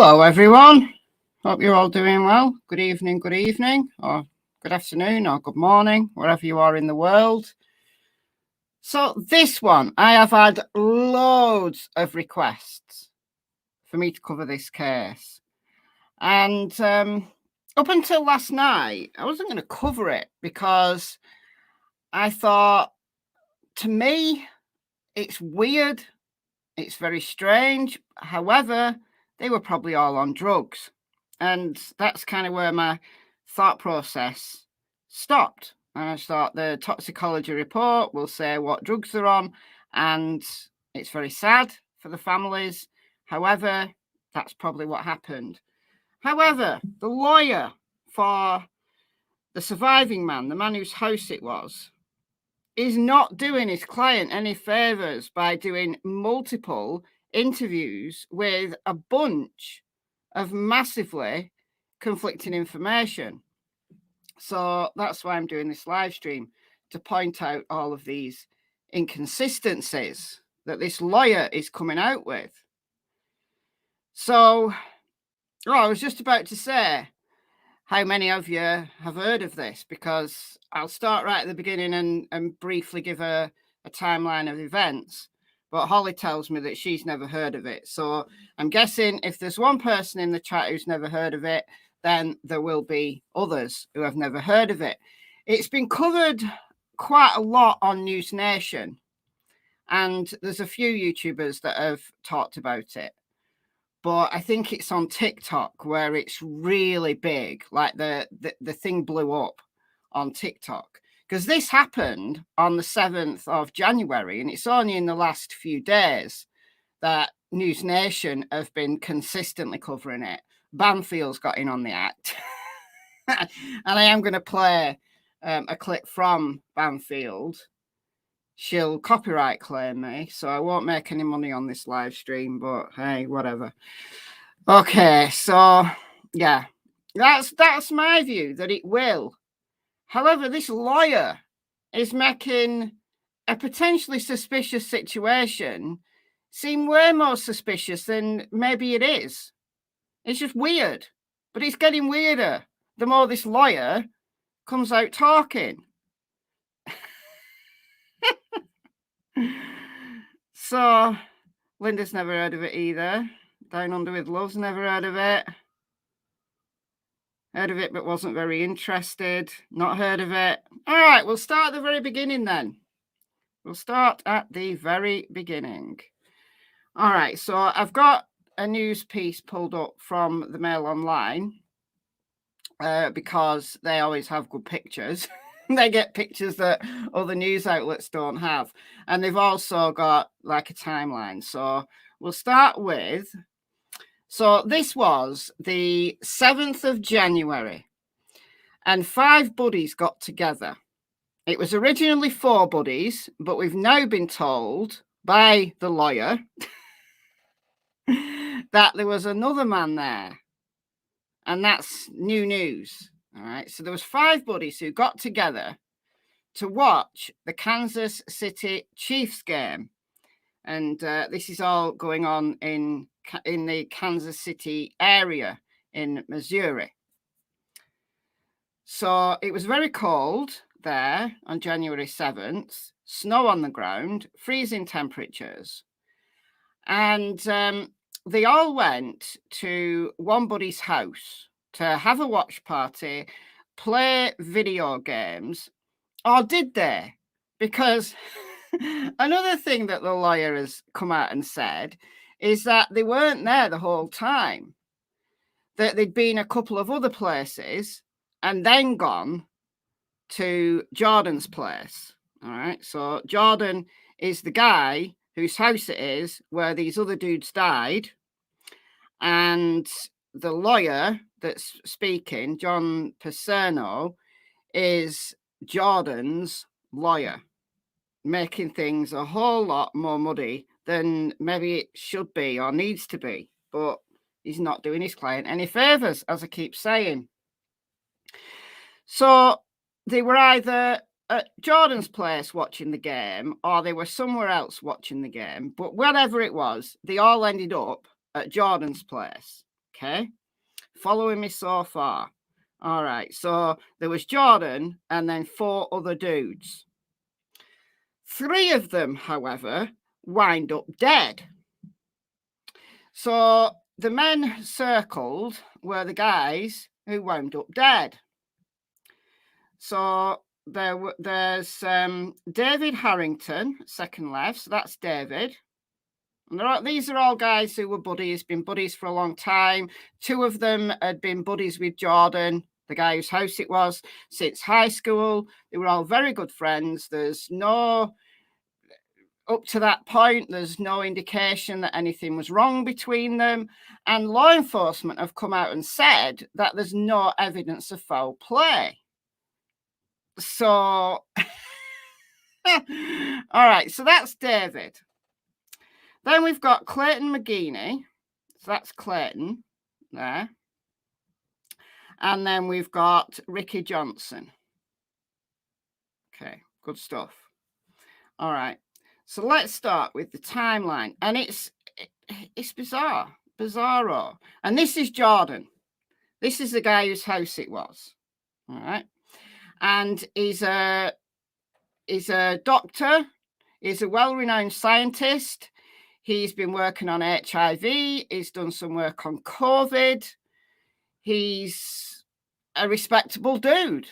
Hello, everyone. Hope you're all doing well. Good evening, or good afternoon, or good morning, wherever you are in the world. So this one, I have had loads of requests for me to cover this case. And up until last night, I wasn't going to cover it because I thought, to me, it's weird. It's very strange. However, they were probably all on drugs. And that's kind of where my thought process stopped. And I thought the toxicology report will say what drugs they're on. And it's very sad for the families. However, that's probably what happened. However, the lawyer for the surviving man, the man whose house it was, is not doing his client any favors by doing multiple interviews with a bunch of massively conflicting information. So that's why I'm doing this live stream, to point out all of these inconsistencies that this lawyer is coming out with. So, I was just about to say, how many of you have heard of this? Because I'll start right at the beginning and briefly give a timeline of events. But Holly tells me that she's never heard of it. So I'm guessing if there's one person in the chat who's never heard of it, then there will be others who have never heard of it. It's been covered quite a lot on News Nation. And there's a few YouTubers that have talked about it. But I think it's on TikTok where it's really big. Like the thing blew up on TikTok. Because this happened on the 7th of January. And it's only in the last few days that News Nation have been consistently covering it. Banfield's got in on the act. And I am going to play a clip from Banfield. She'll copyright claim me, so I won't make any money on this live stream, but hey, whatever. Okay, so yeah, that's my view, that it will. However, this lawyer is making a potentially suspicious situation seem way more suspicious than maybe it is. It's just weird, but it's getting weirder the more this lawyer comes out talking. So, Linda's never heard of it either. Down Under with Love's never heard of it. Heard of it, but wasn't very interested. Not heard of it. All right, we'll start at the very beginning then. We'll start at the very beginning. All right, so I've got a news piece pulled up from the Mail Online because they always have good pictures. They get pictures that other news outlets don't have. And they've also got like a timeline. So we'll start with, so this was the 7th of January and 5 buddies got together. It was originally 4 buddies, but we've now been told by the lawyer that there was another man there. And that's new news. All right. So there was 5 buddies who got together to watch the Kansas City Chiefs game. And this is all going on in the Kansas City area in Missouri. So it was very cold there on January 7th, snow on the ground, freezing temperatures. And they all went to one buddy's house to have a watch party, play video games. Or did they? Because another thing that the lawyer has come out and said is that they weren't there the whole time, that they'd been a couple of other places and then gone to Jordan's place. All right. So Jordan is the guy whose house it is where these other dudes died. And the lawyer that's speaking, John Paserno, is Jordan's lawyer, making things a whole lot more muddy than maybe it should be or needs to be. But he's not doing his client any favors, as I keep saying. So they were either at Jordan's place watching the game or they were somewhere else watching the game. But whatever it was, they all ended up at Jordan's place. Okay. Following me so far? All right. So there was Jordan and then 4 other dudes. 3 of them, however, wind up dead. So the men circled were the guys who wound up dead. So there's David Harrington, second left. So that's David. And these are all guys who were buddies, been buddies for a long time. 2 of them had been buddies with Jordan, the guy whose house it was, since high school. They were all very good friends. Up to that point, there's no indication that anything was wrong between them. And law enforcement have come out and said that there's no evidence of foul play. So, all right, so that's David. Then we've got Clayton McGeeney. So that's Clayton there. And then we've got Ricky Johnson. Okay, good stuff. All right. So let's start with the timeline. And it's bizarro. And this is Jordan. This is the guy whose house it was. All right. And he's a doctor. He's a well-renowned scientist. He's been working on HIV. He's done some work on COVID. He's a respectable dude.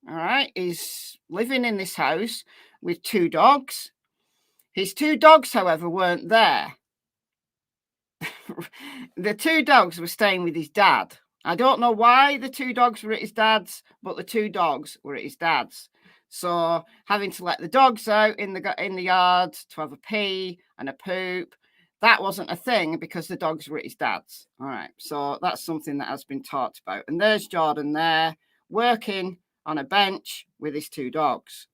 All right. He's living in this house with 2 dogs. His 2 dogs, however, weren't there. The 2 dogs were staying with his dad. I don't know why the 2 dogs were at his dad's, but the 2 dogs were at his dad's. So having to let the dogs out in the yard to have a pee and a poop, that wasn't a thing because the dogs were at his dad's. All right. So that's something that has been talked about. And there's Jordan there working on a bench with his 2 dogs.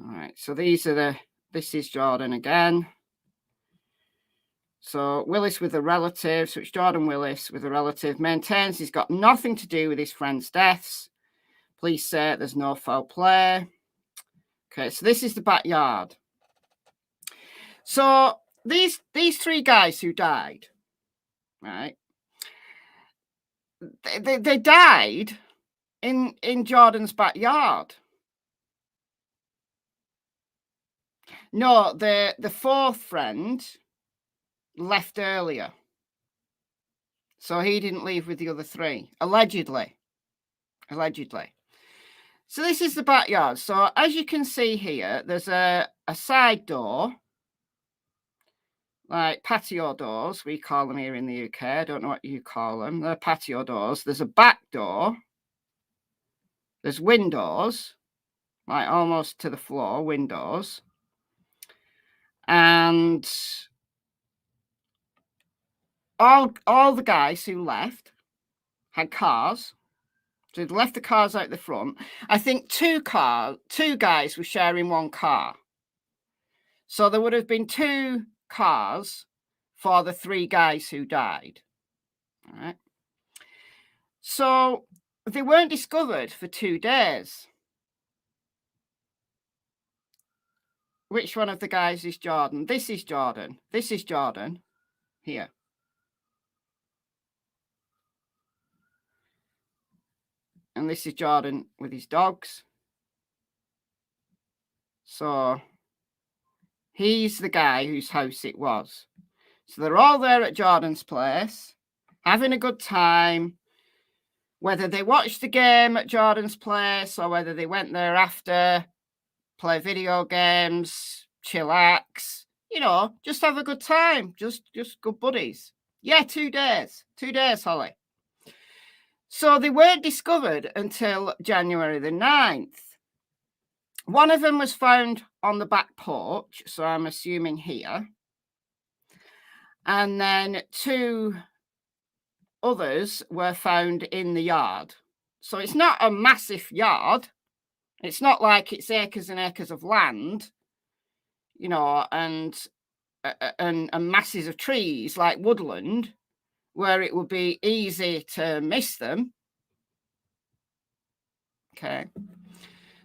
All right. So this is Jordan again. So Willis with a relative. So it's Jordan Willis with a relative. Maintains he's got nothing to do with his friend's deaths. Police say there's no foul play. Okay, so this is the backyard. So these 3 guys who died, right? They died in Jordan's backyard. No, the 4th friend left earlier. So he didn't leave with the other 3, allegedly. So this is the backyard. So as you can see here, there's a side door, like patio doors, we call them here in the UK. I don't know what you call them. They're patio doors. There's a back door. There's windows, like almost to the floor, windows. And all the guys who left had cars. So they'd left the cars out the front. I think 2 guys were sharing 1 car. So there would have been 2 cars for the 3 guys who died. All right. So they weren't discovered for 2 days. Which one of the guys is Jordan? This is Jordan. This is Jordan here. And this is Jordan with his dogs. So he's the guy whose house it was. So they're all there at Jordan's place, having a good time. Whether they watched the game at Jordan's place or whether they went there after, play video games, chillax, just have a good time. Just good buddies. Yeah, 2 days. 2 days, Holly. So they weren't discovered until January the 9th. One of them was found on the back porch, so I'm assuming here. And then 2 others were found in the yard. So it's not a massive yard. It's not like it's acres and acres of land, and masses of trees like woodland, where it would be easy to miss them. Okay.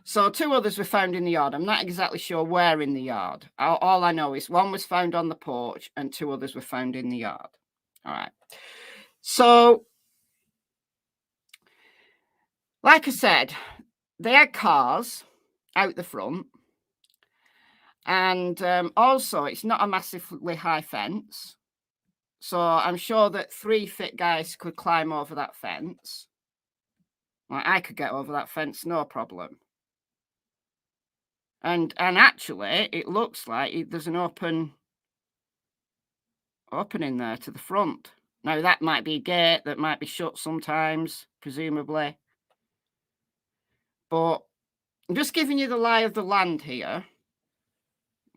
So 2 others were found in the yard. I'm not exactly sure where in the yard. All I know is 1 was found on the porch and 2 others were found in the yard. All right. So, like I said, they had cars out the front. And also, it's not a massively high fence. So I'm sure that 3 fit guys could climb over that fence. Like, I could get over that fence, no problem. And actually, it looks like there's an opening there to the front. Now, that might be a gate that might be shut sometimes, presumably. But I'm just giving you the lie of the land here.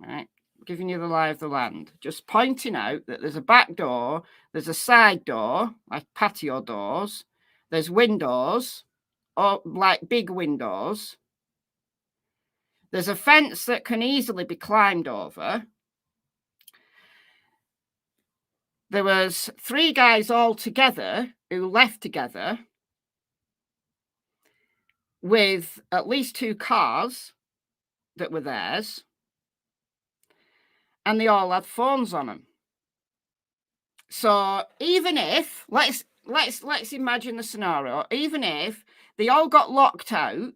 Right? Giving you the lie of the land. Just pointing out that there's a back door, there's a side door, like patio doors, there's windows, or like big windows. There's a fence that can easily be climbed over. There was 3 guys all together who left together with at least 2 cars that were theirs, and they all had phones on them. So even if let's imagine the scenario, even if they all got locked out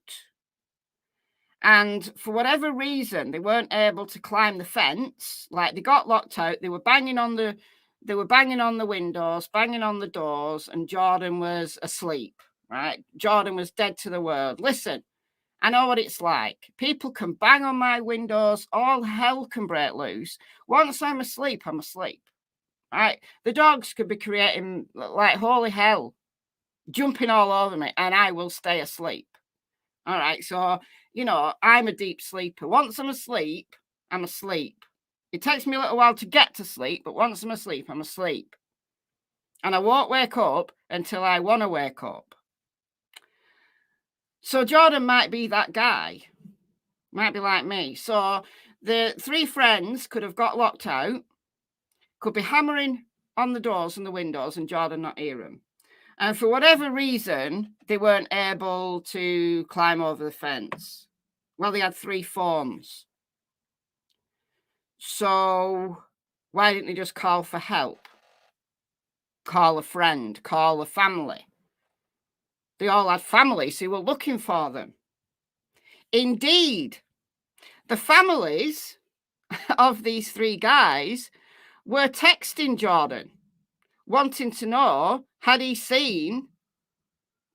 and for whatever reason they weren't able to climb the fence, like they got locked out, they were banging on the windows, banging on the doors, and Jordan was asleep, right? Jordan was dead to the world. Listen, I know what it's like. People can bang on my windows, all hell can break loose. Once I'm asleep, I'm asleep. Right? The dogs could be creating like holy hell, jumping all over me, and I will stay asleep. All right. So, I'm a deep sleeper. Once I'm asleep, I'm asleep. It takes me a little while to get to sleep, but once I'm asleep, I'm asleep. And I won't wake up until I want to wake up. So Jordan might be that guy, might be like me. So the 3 friends could have got locked out, could be hammering on the doors and the windows, and Jordan not hear them. And for whatever reason, they weren't able to climb over the fence. Well, they had 3 phones. So why didn't they just call for help? Call a friend, call a family. They all had families who were looking for them. Indeed, the families of these 3 guys were texting Jordan, wanting to know, had he seen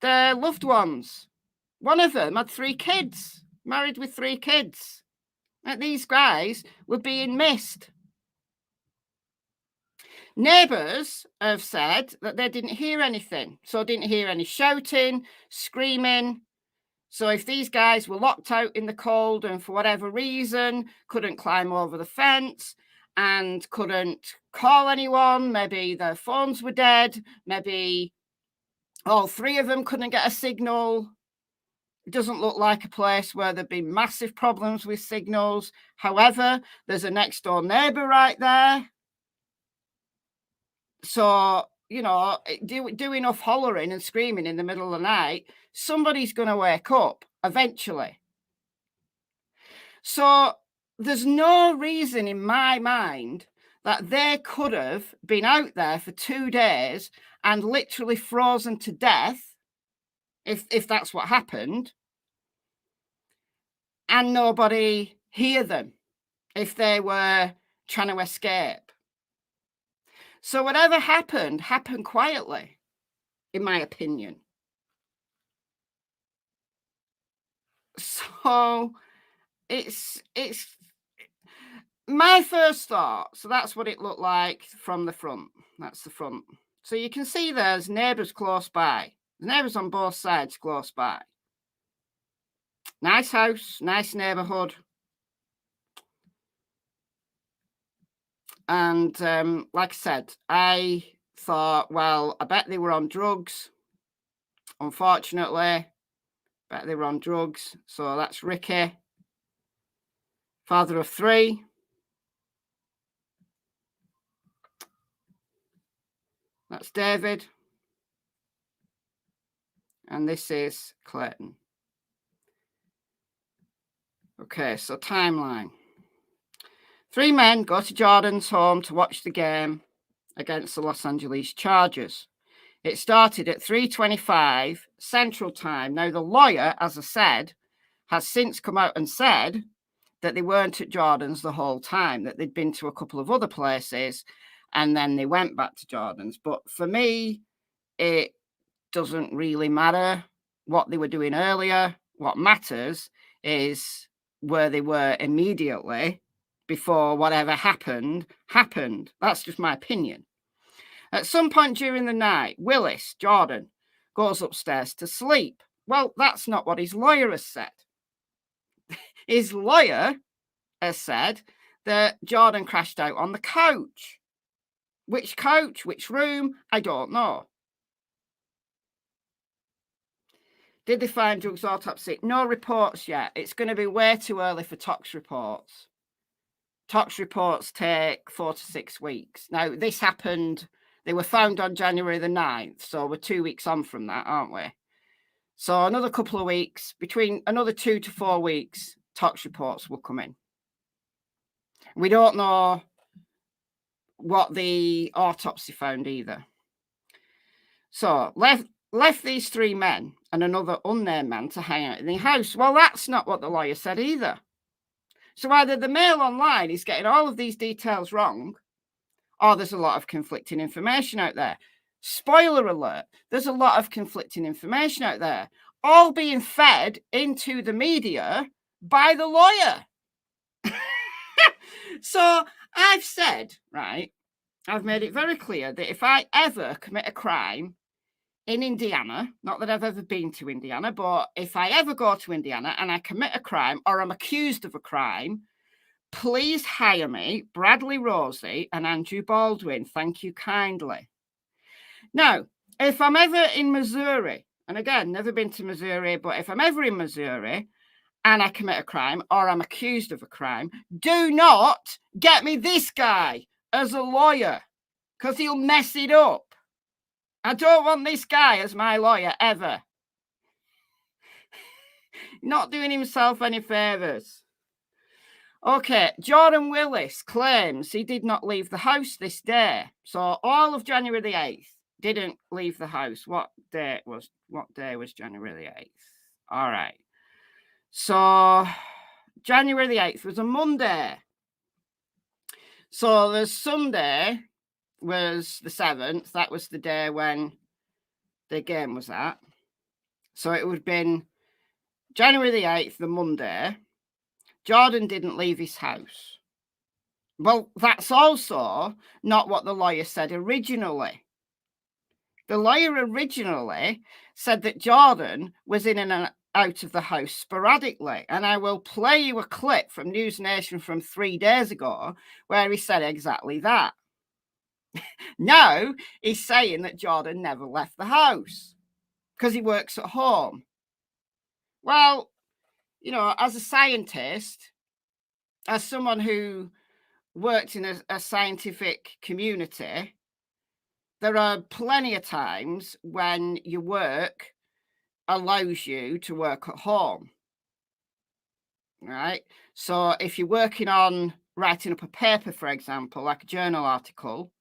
their loved ones? One of them had 3 kids, married with 3 kids. And these guys were being missed. Neighbours have said that they didn't hear anything. So didn't hear any shouting, screaming. So if these guys were locked out in the cold and for whatever reason couldn't climb over the fence and couldn't call anyone, maybe their phones were dead, maybe all 3 of them couldn't get a signal. It doesn't look like a place where there'd be massive problems with signals. However, there's a next door neighbour right there. So, do enough hollering and screaming in the middle of the night, somebody's going to wake up eventually. So there's no reason in my mind that they could have been out there for 2 days and literally frozen to death, if that's what happened, and nobody hear them if they were trying to escape. So whatever happened quietly, in my opinion. So it's my first thought. So that's what it looked like from the front. That's the front. So you can see there's neighbours close by. The neighbours on both sides close by. Nice house, nice neighbourhood. And like I said, I thought, well, I bet they were on drugs. Unfortunately, bet they were on drugs. So that's Ricky, father of 3. That's David. And this is Clayton. Okay, so timeline. 3 men go to Jordan's home to watch the game against the Los Angeles Chargers. It started at 3:25 Central Time. Now, the lawyer, as I said, has since come out and said that they weren't at Jordan's the whole time, that they'd been to a couple of other places and then they went back to Jordan's. But for me, it doesn't really matter what they were doing earlier. What matters is where they were immediately before whatever happened. That's just my opinion. At some point during the night, Willis, Jordan, goes upstairs to sleep. Well, that's not what his lawyer has said. His lawyer has said that Jordan crashed out on the couch. Which couch, which room, I don't know. Did they find drugs autopsy? No reports yet. It's going to be way too early for tox reports. Tox reports take 4 to 6 weeks. Now, this happened, they were found on January the 9th, so we're 2 weeks on from that, aren't we? So another couple of weeks, between another 2 to 4 weeks, tox reports will come in. We don't know what the autopsy found either. So left these 3 men and another unnamed man to hang out in the house. Well, that's not what the lawyer said either. So either the Mail Online is getting all of these details wrong, or there's a lot of conflicting information out there. Spoiler alert, there's a lot of conflicting information out there, all being fed into the media by the lawyer. So I've said, right, I've made it very clear that if I ever commit a crime in Indiana, not that I've ever been to Indiana, but if I ever go to Indiana and I commit a crime or I'm accused of a crime, please hire me, Bradley Rosie and Andrew Baldwin. Thank you kindly. Now, if I'm ever in Missouri, and again, never been to Missouri, but if I'm ever in Missouri and I commit a crime or I'm accused of a crime, do not get me this guy as a lawyer because he'll mess it up. I don't want this guy as my lawyer ever. Not doing himself any favors. Okay, Jordan Willis claims he did not leave the house this day. So all of January the 8th didn't leave the house. What day was January the 8th? All right. So January the 8th was a Monday. So the Sunday was the 7th. That was the day when the game was at. So it would have been January the 8th, the Monday. Jordan didn't leave his house. Well, that's also not what the lawyer said originally. The lawyer originally said that Jordan was in and out of the house sporadically. And I will play you a clip from News Nation from 3 days ago where he said exactly that. Now he's saying that Jordan never left the house because he works at home. Well, you know, as a scientist, as someone who worked in a scientific community, there are plenty of times when your work allows you to work at home, right? So if you're working on writing up a paper, for example, like a journal article,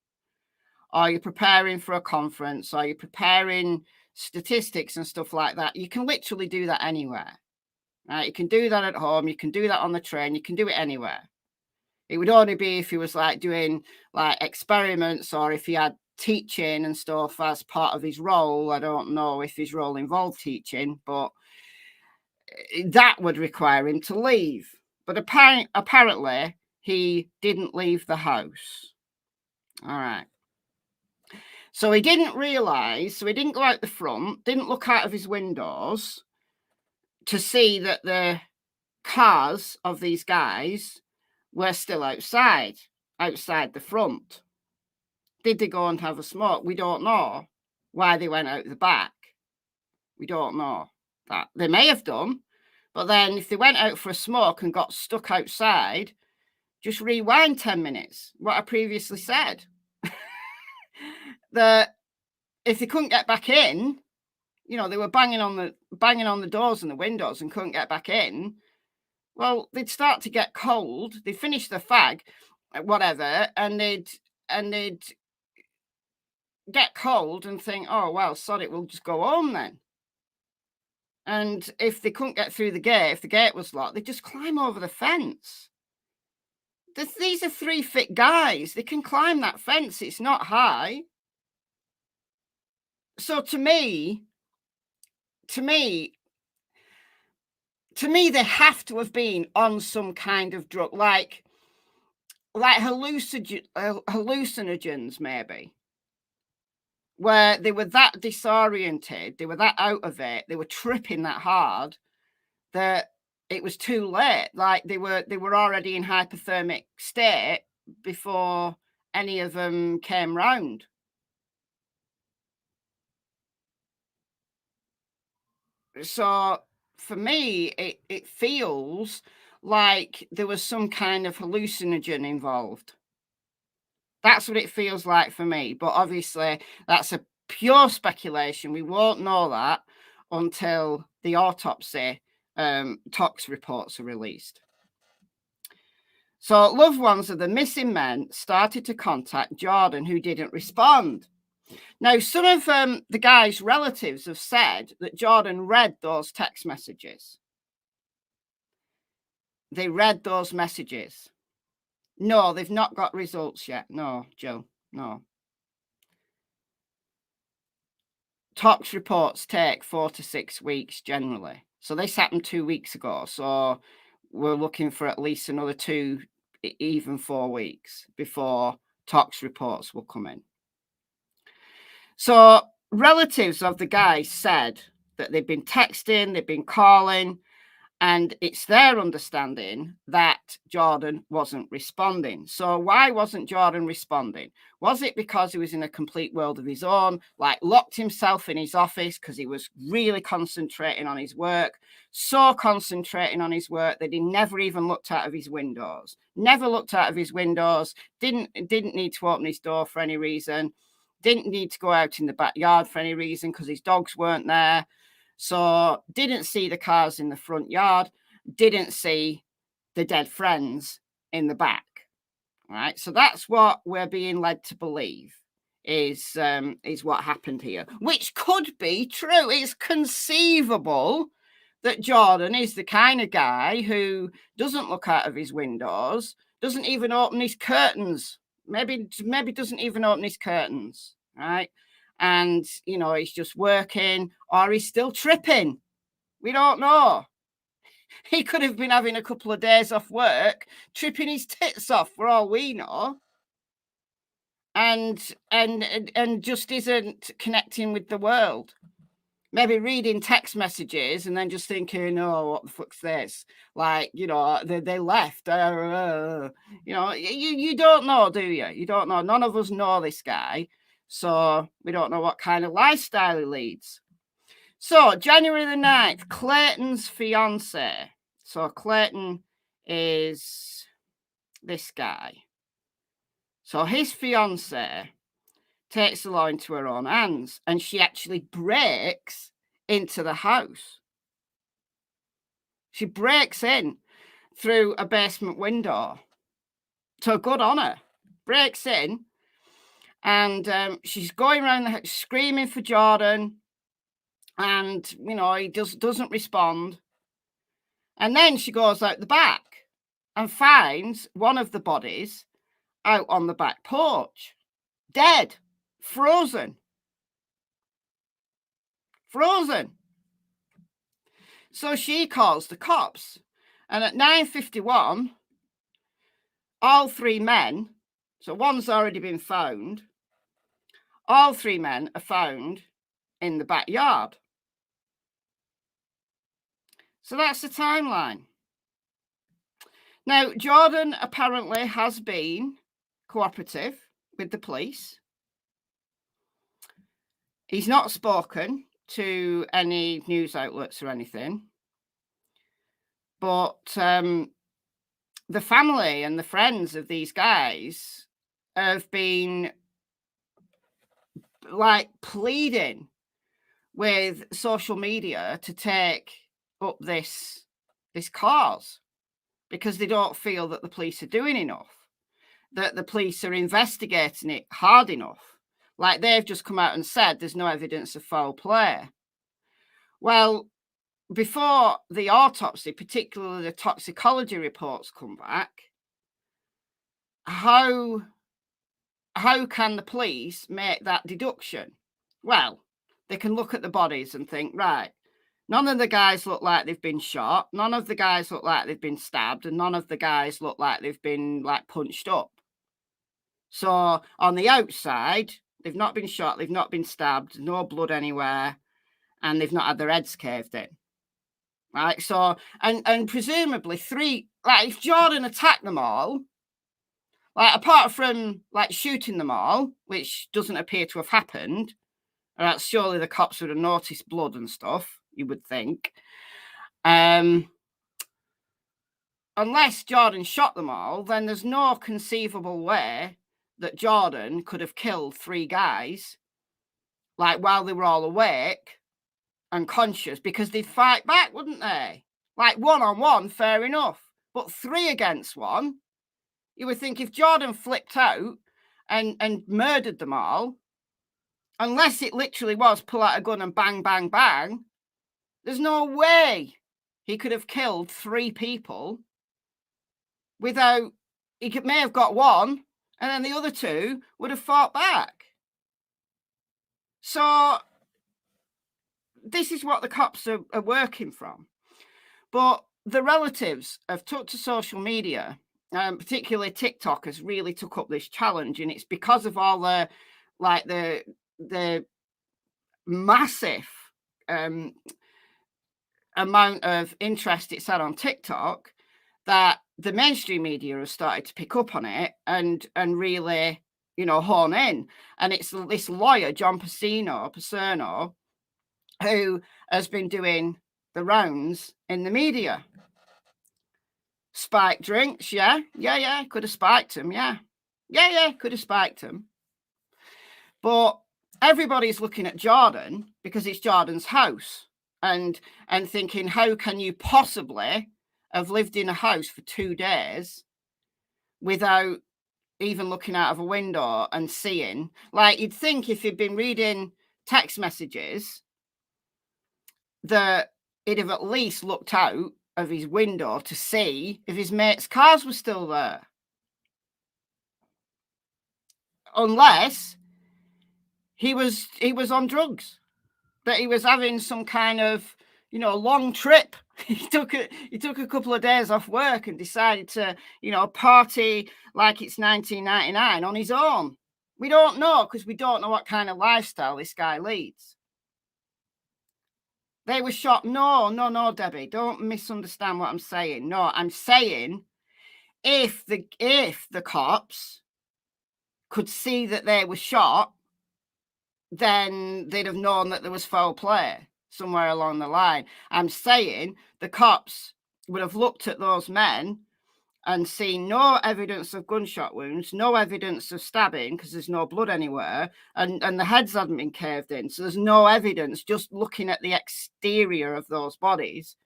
or you're preparing for a conference, or you're preparing statistics and stuff like that, you can literally do that anywhere. Right? You can do that at home, you can do that on the train, you can do it anywhere. It would only be if he was like doing like experiments or if he had teaching and stuff as part of his role. I don't know if his role involved teaching, but that would require him to leave. But apparently he didn't leave the house. All right. So he didn't realize, so he didn't go out the front, didn't look out of his windows to see that the cars of these guys were still outside the front. Did they go and have a smoke? We don't know. Why they went out the back, we don't know. That they may have done, but then if they went out for a smoke and got stuck outside, just rewind 10 minutes, what I previously said. That if they couldn't get back in, you know, they were banging on the doors and the windows and couldn't get back in, well, they'd start to get cold. They'd finish the fag, whatever, and they'd get cold and think, oh, well, sod it, we'll just go home then. And if they couldn't get through the gate, if the gate was locked, they'd just climb over the fence. These are 3 fit guys. They can climb that fence. It's not high. So to me, they have to have been on some kind of drug, like hallucinogens, maybe, where they were that disoriented, they were that out of it, they were tripping that hard that it was too late. Like they were already in hypothermic state before any of them came round. So for me, it feels like there was some kind of hallucinogen involved. That's what it feels like for me. But obviously, that's a pure speculation. We won't know that until the autopsy tox reports are released. So loved ones of the missing men started to contact Jordan, who didn't respond. Now, some of the guy's relatives have said that Jordan read those text messages. They read those messages. No, they've not got results yet. No, Joe, no. Tox reports take 4 to 6 weeks generally. So this happened 2 weeks ago. So we're looking for at least another 2, even 4 weeks before tox reports will come in. So relatives of the guy said that they've been texting, they've been calling, and it's their understanding that Jordan wasn't responding. So why wasn't Jordan responding? Was it because he was in a complete world of his own, like locked himself in his office because he was really concentrating on his work, so concentrating on his work that he never even looked out of his windows, didn't need to open his door for any reason, didn't need to go out in the backyard for any reason because his dogs weren't there. So didn't see the cars in the front yard, didn't see the dead friends in the back. Right. So that's what we're being led to believe is what happened here, which could be true. It's conceivable that Jordan is the kind of guy who doesn't look out of his windows, doesn't even open his curtains. Maybe doesn't even open his curtains. Right. And, he's just working or he's still tripping. We don't know. He could have been having a couple of days off work, tripping his tits off for all we know. And just isn't connecting with the world. Maybe reading text messages and then just thinking, oh, what the fuck's this? Like, they left. You don't know, do you? You don't know. None of us know this guy. So we don't know what kind of lifestyle he leads. So January the 9th, Clayton's fiance. So Clayton is this guy. So his fiance takes the law into her own hands and she actually breaks into the house. She breaks in through a basement window. So good on her. Breaks in. And she's going around the house screaming for Jordan. And, he doesn't respond. And then she goes out the back and finds one of the bodies out on the back porch. Dead. Frozen. So she calls the cops. And at 9:51, all 3 men, so one's already been found, all 3 men are found in the backyard. So that's the timeline. Now, Jordan apparently has been cooperative with the police. He's not spoken to any news outlets or anything. But the family and the friends of these guys have been like pleading with social media to take up this cause because they don't feel that the police are doing enough, that the police are investigating it hard enough, Like they've just come out and said there's no evidence of foul play. Well, before the autopsy, particularly the toxicology reports come back, how can the police make that deduction? Well, they can look at the bodies and think, right, none of the guys look like they've been shot, none of the guys look like they've been stabbed, and none of the guys look like they've been like punched up. So on the outside, they've not been shot, they've not been stabbed, no blood anywhere, and they've not had their heads caved in. Right. So and presumably three, like if Jordan attacked them all, like apart from like shooting them all, which doesn't appear to have happened, surely the cops would have noticed blood and stuff, you would think. Unless Jordan shot them all, then there's no conceivable way that Jordan could have killed three guys, like while they were all awake and conscious, because they'd fight back, wouldn't they? Like one on one, fair enough. But three against one, you would think if Jordan flipped out and murdered them all, unless it literally was pull out a gun and bang, bang, bang, there's no way he could have killed three people without, may have got one, and then the other two would have fought back. So this is what the cops are working from. But the relatives have took to social media, particularly TikTok has really took up this challenge, and it's because of all the massive amount of interest it's had on TikTok that the mainstream media has started to pick up on it and really, hone in. And it's this lawyer, John Pacerno, who has been doing the rounds in the media. Spiked drinks, yeah, could have spiked him, yeah, could have spiked him. But everybody's looking at Jordan because it's Jordan's house and thinking, how can you possibly have lived in a house for 2 days without even looking out of a window and seeing? Like, you'd think if you'd been reading text messages that he'd have at least looked out of his window to see if his mates' cars were still there. Unless he was on drugs, that he was having some kind of, long trip. He took a couple of days off work and decided to, party like it's 1999 on his own. We don't know, because we don't know what kind of lifestyle this guy leads. They were shot. No, Debbie, don't misunderstand what I'm saying. No, I'm saying if the cops could see that they were shot, then they'd have known that there was foul play somewhere along the line. I'm saying the cops would have looked at those men and seen no evidence of gunshot wounds, no evidence of stabbing, because there's no blood anywhere, and the heads hadn't been caved in. So there's no evidence, just looking at the exterior of those bodies.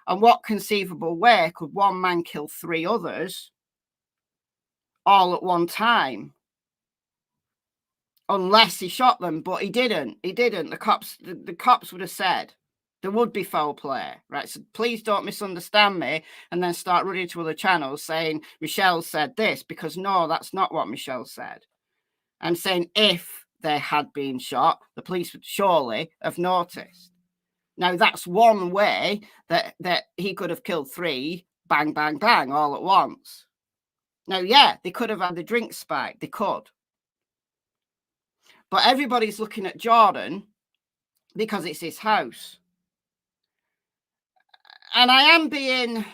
And what conceivable way could one man kill three others all at one time? Unless he shot them, but he didn't. The cops would have said there would be foul play, right? So please don't misunderstand me and then start running to other channels saying Michelle said this, because no, that's not what Michelle said. I'm saying if they had been shot, the police would surely have noticed. Now, that's one way that he could have killed three, bang, bang, bang, all at once. Now, yeah, they could have had the drink spike. They could. But everybody's looking at Jordan because it's his house. And I'm being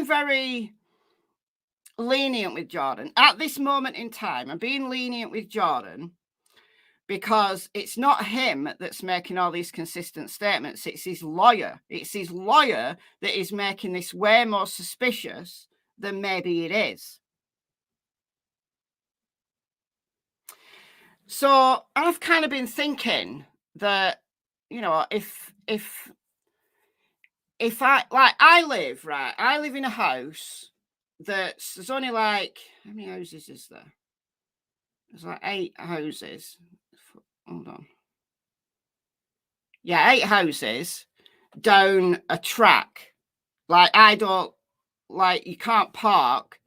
very lenient with Jordan. At this moment in time, I'm being lenient with Jordan because it's not him that's making all these consistent statements. It's his lawyer. It's his lawyer that is making this way more suspicious than maybe it is. So I've kind of been thinking that, if I live in a house there's only like, how many houses is there? There's like 8 houses. Hold on. Yeah, 8 houses down a track. Like, I don't, like, you can't park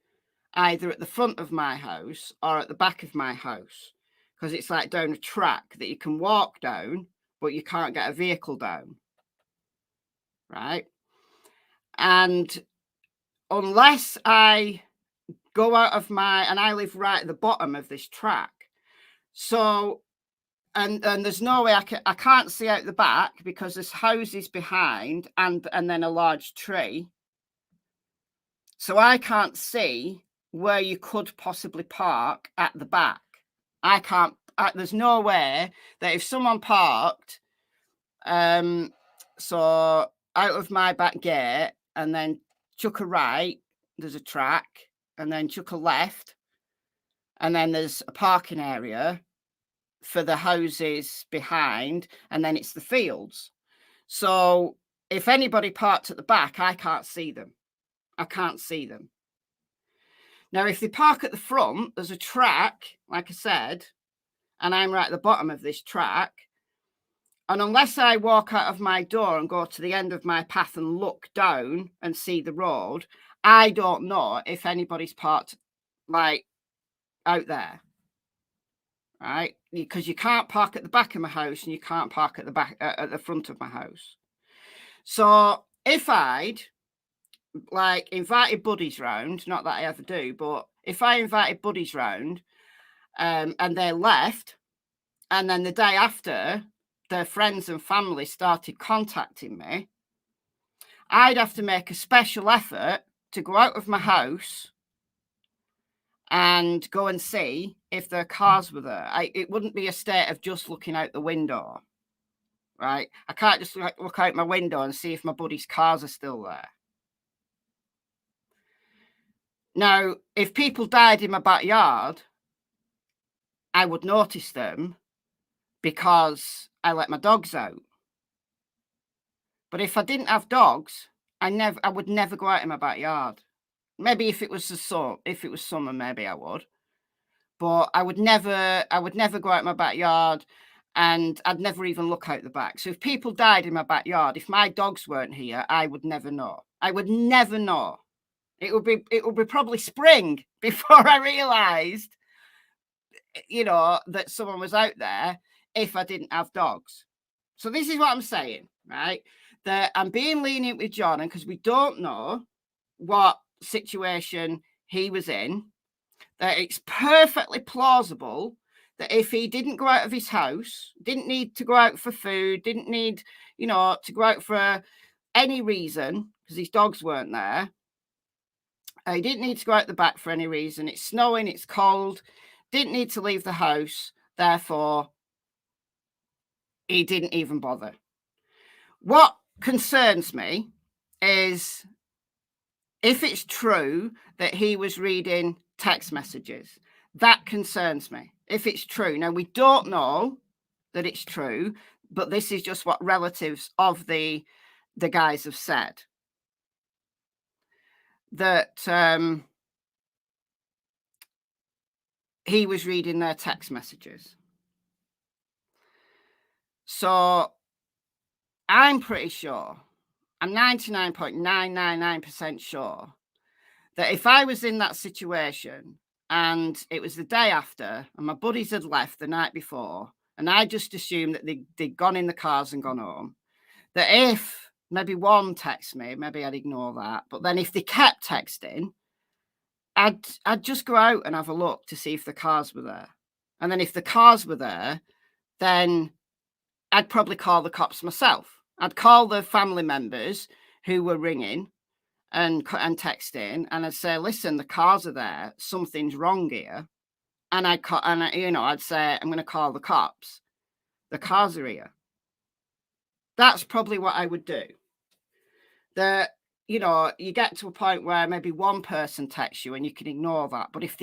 either at the front of my house or at the back of my house, because it's like down a track that you can walk down, but you can't get a vehicle down. Right? And unless I go out of my, and I live right at the bottom of this track. So, and there's no way I can't see out the back because there's houses behind and then a large tree. So I can't see where you could possibly park at the back. I can't, there's no way that if someone parked, so out of my back gate and then chuck a right, there's a track, and then chuck a left, and then there's a parking area for the houses behind, and then it's the fields. So if anybody parked at the back, I can't see them. I can't see them. Now, if they park at the front, there's a track, like I said, and I'm right at the bottom of this track. And unless I walk out of my door and go to the end of my path and look down and see the road, I don't know if anybody's parked like out there. Right? Because you can't park at the back of my house and you can't park at the back at the front of my house. So if I'd like invited buddies round, not that I ever do, but if I invited buddies round and they left, and then the day after their friends and family started contacting me, I'd have to make a special effort to go out of my house and go and see if their cars were there. It wouldn't be a state of just looking out the window, right? I can't just look out my window and see if my buddy's cars are still there. Now, if people died in my backyard, I would notice them because I let my dogs out. But if I didn't have dogs, I would never go out in my backyard. Maybe if it was summer, maybe I would. But I would never go out in my backyard, and I'd never even look out the back. So if people died in my backyard, if my dogs weren't here, I would never know. I would never know. It would be probably spring before I realized, that someone was out there if I didn't have dogs. So this is what I'm saying, right? That I'm being lenient with Jordan because we don't know what situation he was in. That it's perfectly plausible that if he didn't go out of his house, didn't need to go out for food, didn't need, to go out for any reason because his dogs weren't there. He didn't need to go out the back for any reason. It's snowing, it's cold, didn't need to leave the house. Therefore, he didn't even bother. What concerns me is if it's true that he was reading text messages. That concerns me. If it's true. Now, we don't know that it's true, but this is just what relatives of the guys have said. That he was reading their text messages. So I'm pretty sure, I'm 99.999% sure that if I was in that situation and it was the day after and my buddies had left the night before and I just assumed that they'd gone in the cars and gone home, that if maybe one texts me, maybe I'd ignore that. But then if they kept texting, I'd just go out and have a look to see if the cars were there. And then if the cars were there, then I'd probably call the cops myself. I'd call the family members who were ringing and texting, and I'd say, listen, the cars are there, something's wrong here. And I'd say, I'm going to call the cops. The cars are here. That's probably what I would do. You get to a point where maybe one person texts you and you can ignore that. But if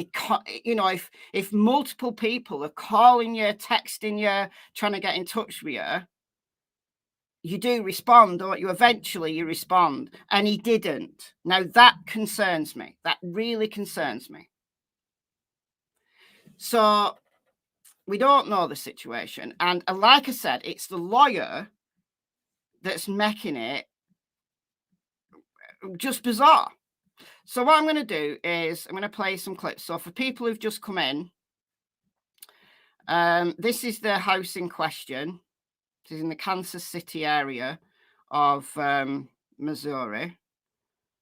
if multiple people are calling you, texting you, trying to get in touch with you, you do respond, don't you? Eventually you respond. And he didn't. Now that concerns me. That really concerns me. So We don't know the situation. And like I said, it's the lawyer that's making it just bizarre. So what I'm going to do is I'm going to play some clips. So for people who've just come in, this is the house in question. This is in the Kansas City area of Missouri.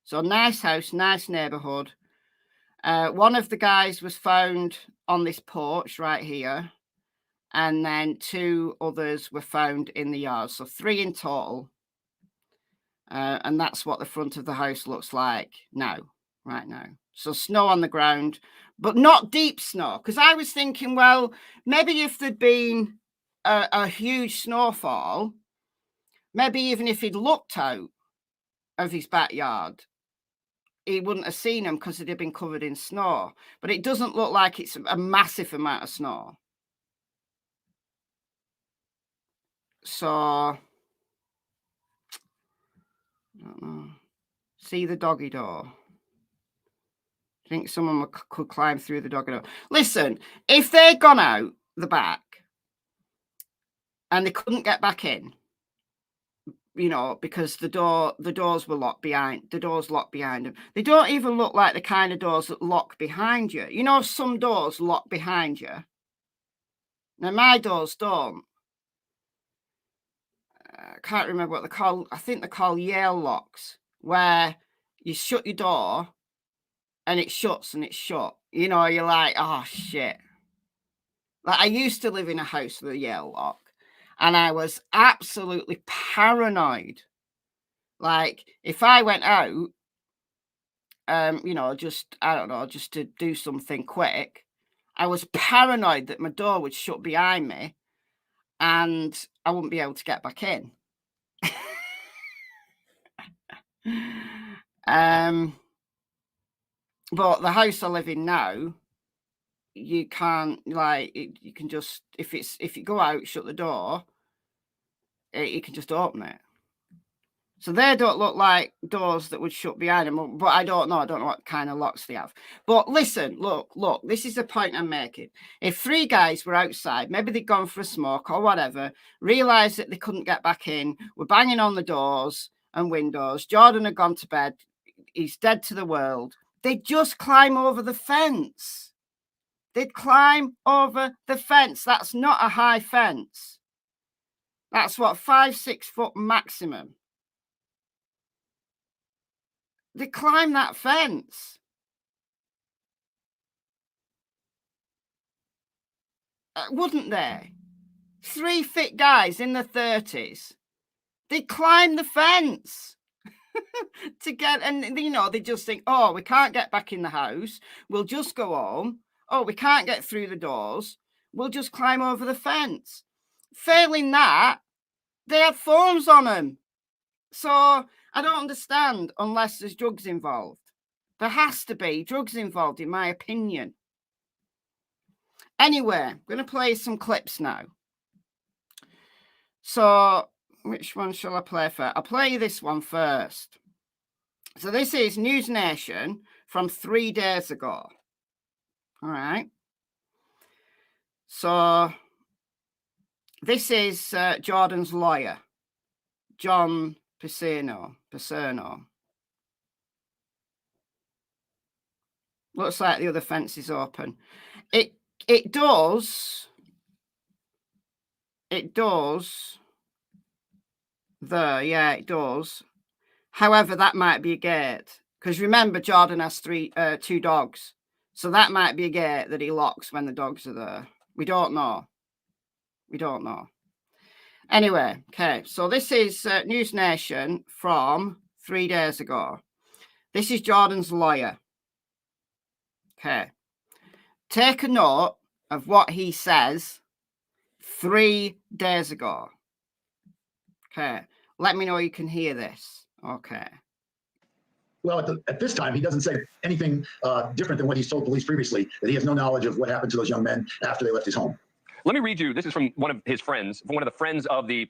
So nice house, nice neighborhood. One of the guys was found on this porch right here. And then 2 others were found in the yard. So 3 in total. And that's what the front of the house looks like now, right now. So snow on the ground, but not deep snow. Because I was thinking, well, maybe if there'd been a huge snowfall, maybe even if he'd looked out of his backyard, he wouldn't have seen them because it had been covered in snow. But it doesn't look like it's a massive amount of snow. So, I don't know. See the doggy door. I think someone could climb through the doggy door. Listen, if they'd gone out the back and they couldn't get back in, you know, because the doors were locked behind, the doors locked behind them. They don't even look like the kind of doors that lock behind you. You know, some doors lock behind you. Now, my doors don't. I can't remember what they're called. I think they're called Yale locks, where you shut your door and it shuts and it's shut. You know, you're like, oh, shit. Like, I used to live in a house with a Yale lock, and I was absolutely paranoid. Like, if I went out, you know, just, I don't know, just to do something quick, I was paranoid that my door would shut behind me and I wouldn't be able to get back in. But the house I live in now, you can't, like, you can just, if you go out, shut the door, you can just open it. So they don't look like doors that would shut behind them, but I don't know what kind of locks they have. But listen, look, this is the point I'm making. If 3 guys were outside, maybe they'd gone for a smoke or whatever, realised that they couldn't get back in, were banging on the doors and windows, Jordan had gone to bed, he's dead to the world, they'd just climb over the fence. They'd climb over the fence. That's not a high fence. That's what, 5-6 foot maximum. They climb that fence. Wouldn't they? 3 fit guys in their 30s. They climb the fence to get, and you know, they just think, oh, we can't get back in the house. We'll just go home. Oh, we can't get through the doors. We'll just climb over the fence. Failing that, they had phones on them. So I don't understand unless there's drugs involved. There has to be drugs involved, in my opinion. Anyway, I'm going to play some clips now. So which one shall I play first? I'll play this one first. So this is News Nation from 3 days ago. All right. So this is Jordan's lawyer, John Pacerno. Looks like the other fence is open. It does there, yeah, it does. However, that might be a gate, because remember, Jordan has 2 dogs, so that might be a gate that he locks when the dogs are there. We don't know. Anyway, okay, so this is News Nation from 3 days ago. This is Jordan's lawyer. Okay, take a note of what he says 3 days ago. Okay, let me know you can hear this. Okay. Well, at this time, he doesn't say anything different than what he's told police previously, that he has no knowledge of what happened to those young men after they left his home. Let me read you. This is from one of his friends, from one of the friends of the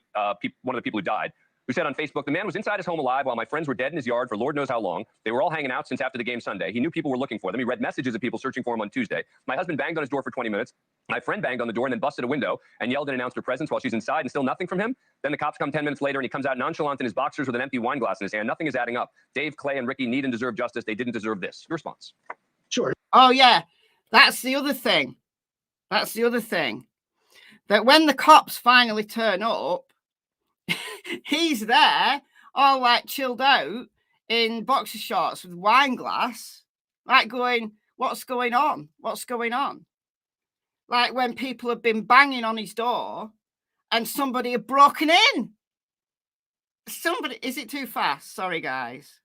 one of the people who died. who said on Facebook, the man was inside his home alive while my friends were dead in his yard for Lord knows how long. They were all hanging out since after the game Sunday. He knew people were looking for them. He read messages of people searching for him on Tuesday. My husband banged on his door for 20 minutes. My friend banged on the door and then busted a window and yelled and announced her presence while she's inside and still nothing from him. Then the cops come 10 minutes later and he comes out nonchalant in his boxers with an empty wine glass in his hand. Nothing is adding up. Dave, Clay, and Ricky need and deserve justice. They didn't deserve this. Your response? Sure. Oh, yeah. That's the other thing. That's the other thing. That when the cops finally turn up, he's there, all like chilled out in boxer shorts with wine glass, like going, what's going on? What's going on? Like when people have been banging on his door and somebody had broken in. Somebody, is it too fast? Sorry, guys.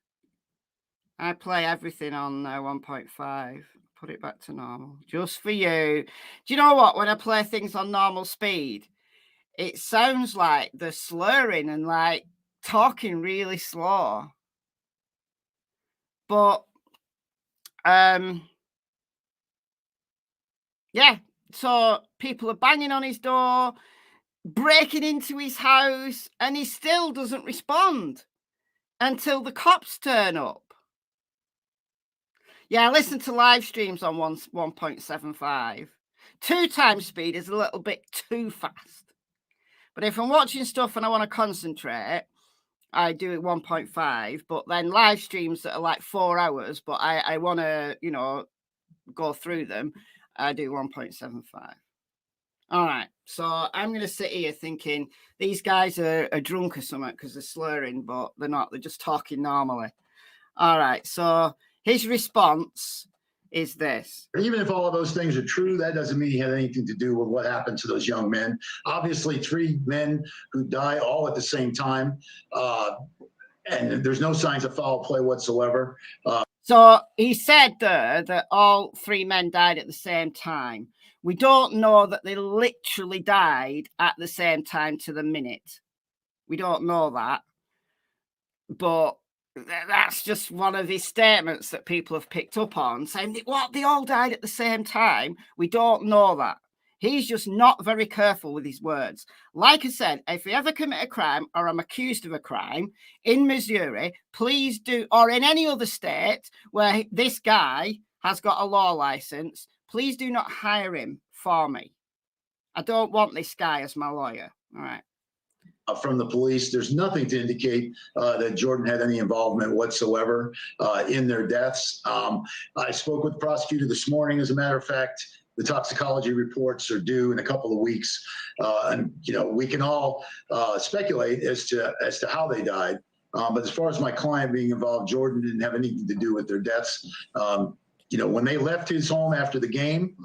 I play everything on 1.5. Put it back to normal just for you. Do you know what? When I play things on normal speed, it sounds like they're slurring and like talking really slow. But yeah, so people are banging on his door, breaking into his house, and he still doesn't respond until the cops turn up. Yeah, I listen to live streams on 1.75. 2 times speed is a little bit too fast. But if I'm watching stuff and I want to concentrate, I do it 1.5. But then live streams that are like 4 hours, but I want to, you know, go through them, I do 1.75. All right. So I'm going to sit here thinking these guys are drunk or something because they're slurring, but they're not. They're just talking normally. All right. So his response is this. Even if all of those things are true, that doesn't mean he had anything to do with what happened to those young men. Obviously, 3 men who die all at the same time, and there's no signs of foul play whatsoever. So he said there that all 3 men died at the same time. We don't know that they literally died at the same time to the minute. We don't know that. But that's just one of his statements that people have picked up on, saying, what, they all died at the same time? We don't know that. He's just not very careful with his words. Like I said, if you ever commit a crime or I'm accused of a crime in Missouri, please do, or in any other state where this guy has got a law license, please do not hire him for me. I don't want this guy as my lawyer. All right. From the police, there's nothing to indicate that Jordan had any involvement whatsoever in their deaths. I spoke with the prosecutor this morning. As a matter of fact, the toxicology reports are due in a couple of weeks, and you know we can all speculate as to how they died. But as far as my client being involved, Jordan didn't have anything to do with their deaths. You know, when they left his home after the game,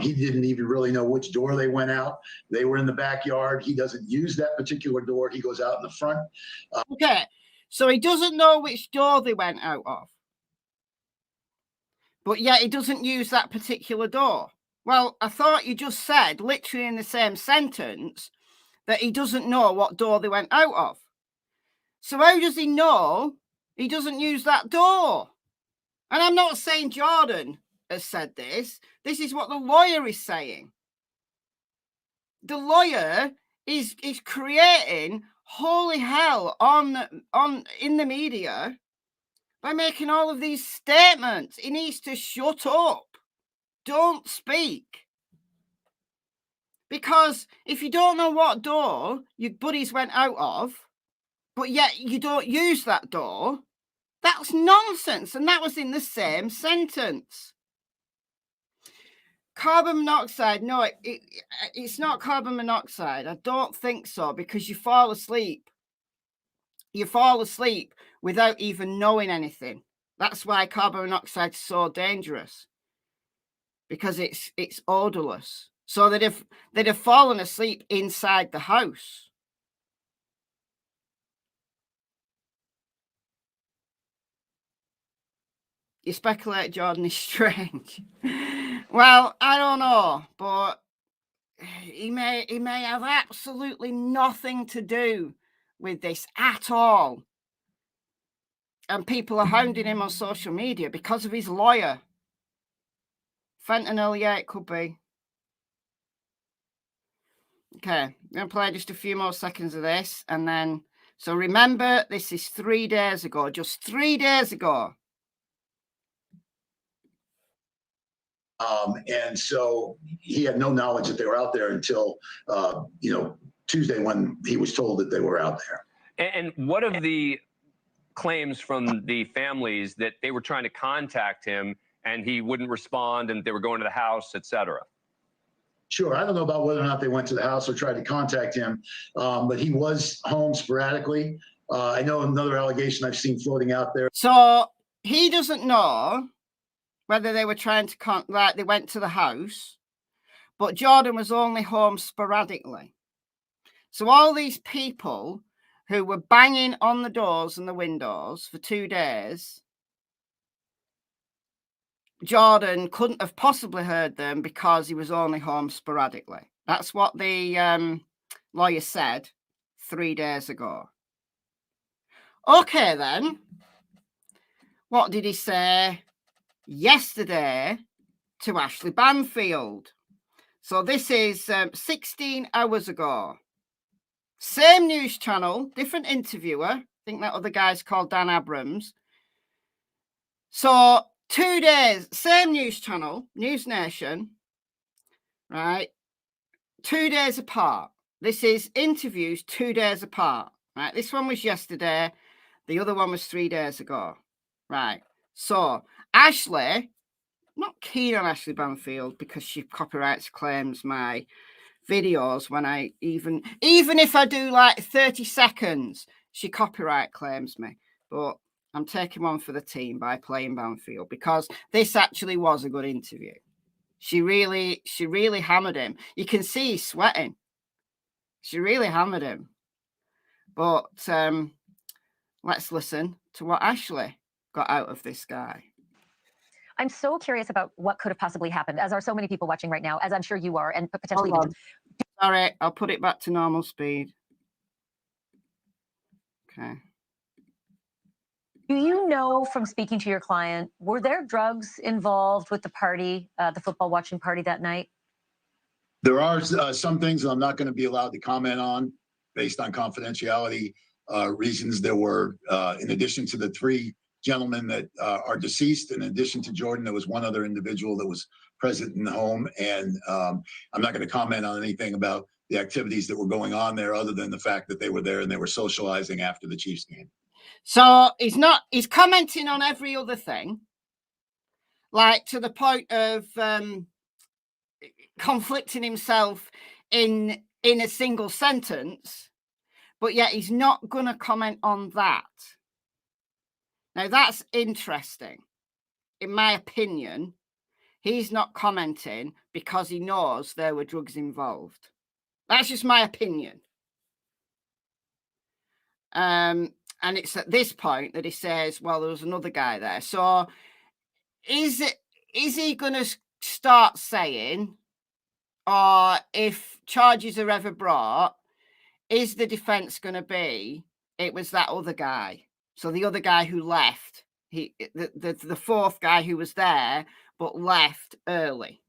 he didn't even really know which door they went out. They were in the backyard. He doesn't use that particular door. He goes out in the front. Okay, so he doesn't know which door they went out of. But yet he doesn't use that particular door. Well, I thought you just said, literally in the same sentence, that he doesn't know what door they went out of. So how does he know he doesn't use that door? And I'm not saying Jordan has said this. This is what the lawyer is saying. The lawyer is creating holy hell in the media by making all of these statements. He needs to shut up. Don't speak. Because if you don't know what door your buddies went out of, but yet you don't use that door, that's nonsense. And that was in the same sentence. Carbon monoxide. No, it's not carbon monoxide. I don't think so, because you fall asleep. You fall asleep without even knowing anything. That's why carbon monoxide is so dangerous, because it's odorless. So that if they'd have fallen asleep inside the house. You speculate Jordan is strange. Well, I don't know, but he may have absolutely nothing to do with this at all. And people are hounding him on social media because of his lawyer. Fentanyl, yeah, it could be. Okay, I'm going to play just a few more seconds of this, and then So remember, this is 3 days ago, just 3 days ago. And so he had no knowledge that they were out there until, Tuesday when he was told that they were out there. And what of the claims from the families that they were trying to contact him and he wouldn't respond and they were going to the house, et cetera? Sure. I don't know about whether or not they went to the house or tried to contact him, but he was home sporadically. I know another allegation I've seen floating out there. So he doesn't know whether they were trying to they went to the house, but Jordan was only home sporadically. So all these people who were banging on the doors and the windows for 2 days, Jordan couldn't have possibly heard them because he was only home sporadically. That's what the lawyer said 3 days ago. Okay, then. What did he say yesterday to Ashley Banfield? So this is 16 hours ago. Same news channel, different interviewer. I think that other guy's called Dan Abrams. So 2 days, same news channel, News Nation, right? 2 days apart. This is interviews 2 days apart, right? This one was yesterday. The other one was 3 days ago, right? So Ashley, not keen on Ashley Banfield because she copyrights claims my videos when I even if I do like 30 seconds, she copyright claims me. But I'm taking one for the team by playing Banfield because this actually was a good interview. She really hammered him. You can see he's sweating. She really hammered him. But let's listen to what Ashley got out of this guy. I'm so curious about what could have possibly happened, as are so many people watching right now, as I'm sure you are, and potentially. Sorry, I'll put it back to normal speed. Okay. Do you know from speaking to your client, were there drugs involved with the party, the football watching party that night? There are some things that I'm not going to be allowed to comment on based on confidentiality reasons. There were, in addition to the 3 gentlemen that are deceased, in addition to Jordan, there was one other individual that was present in the home. And I'm not going to comment on anything about the activities that were going on there other than the fact that they were there and they were socializing after the Chiefs game. So he's commenting on every other thing, like to the point of conflicting himself in a single sentence, but yet he's not going to comment on that. Now, that's interesting. In my opinion, he's not commenting because he knows there were drugs involved. That's just my opinion. And it's at this point that he says, well, there was another guy there. So is he going to start saying, or if charges are ever brought, is the defense going to be, it was that other guy? So the other guy who left, the 4th guy who was there, but left early.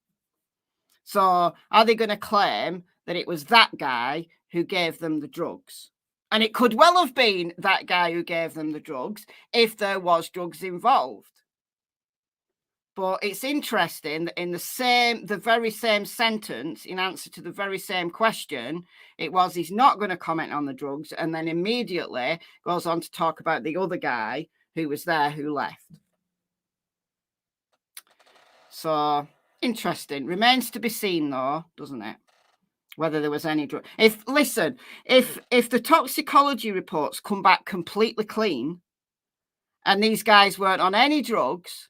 So are they going to claim that it was that guy who gave them the drugs? And it could well have been that guy who gave them the drugs if there was drugs involved. But it's interesting that in the very same sentence, in answer to the very same question, it was he's not going to comment on the drugs, and then immediately goes on to talk about the other guy who was there who left. So interesting. Remains to be seen, though, doesn't it? Whether there was any drug. If the toxicology reports come back completely clean, and these guys weren't on any drugs,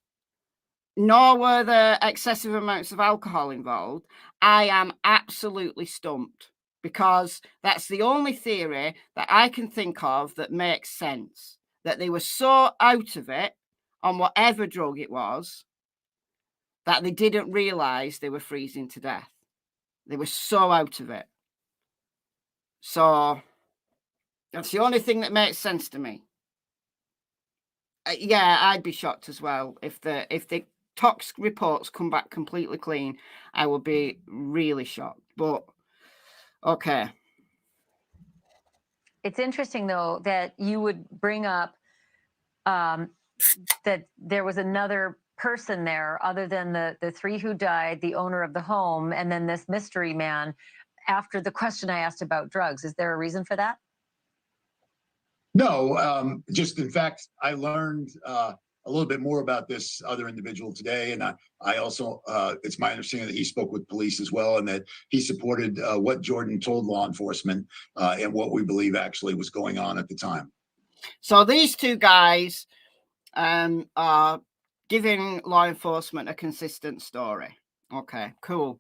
nor were there excessive amounts of alcohol involved, I am absolutely stumped, because that's the only theory that I can think of that makes sense, that they were so out of it on whatever drug it was that they didn't realize they were freezing to death. They were so out of it. So that's the only thing that makes sense to me. Yeah, I'd be shocked as well if the tox reports come back completely clean. I would be really shocked. But okay. It's interesting, though, that you would bring up that there was another person there other than the three who died, the owner of the home, and then this mystery man, after the question I asked about drugs. Is there a reason for that? No, just in fact, I learned a little bit more about this other individual today, and I also, it's my understanding that he spoke with police as well, and that he supported what Jordan told law enforcement and what we believe actually was going on at the time. So these two guys are giving law enforcement a consistent story. Okay, cool.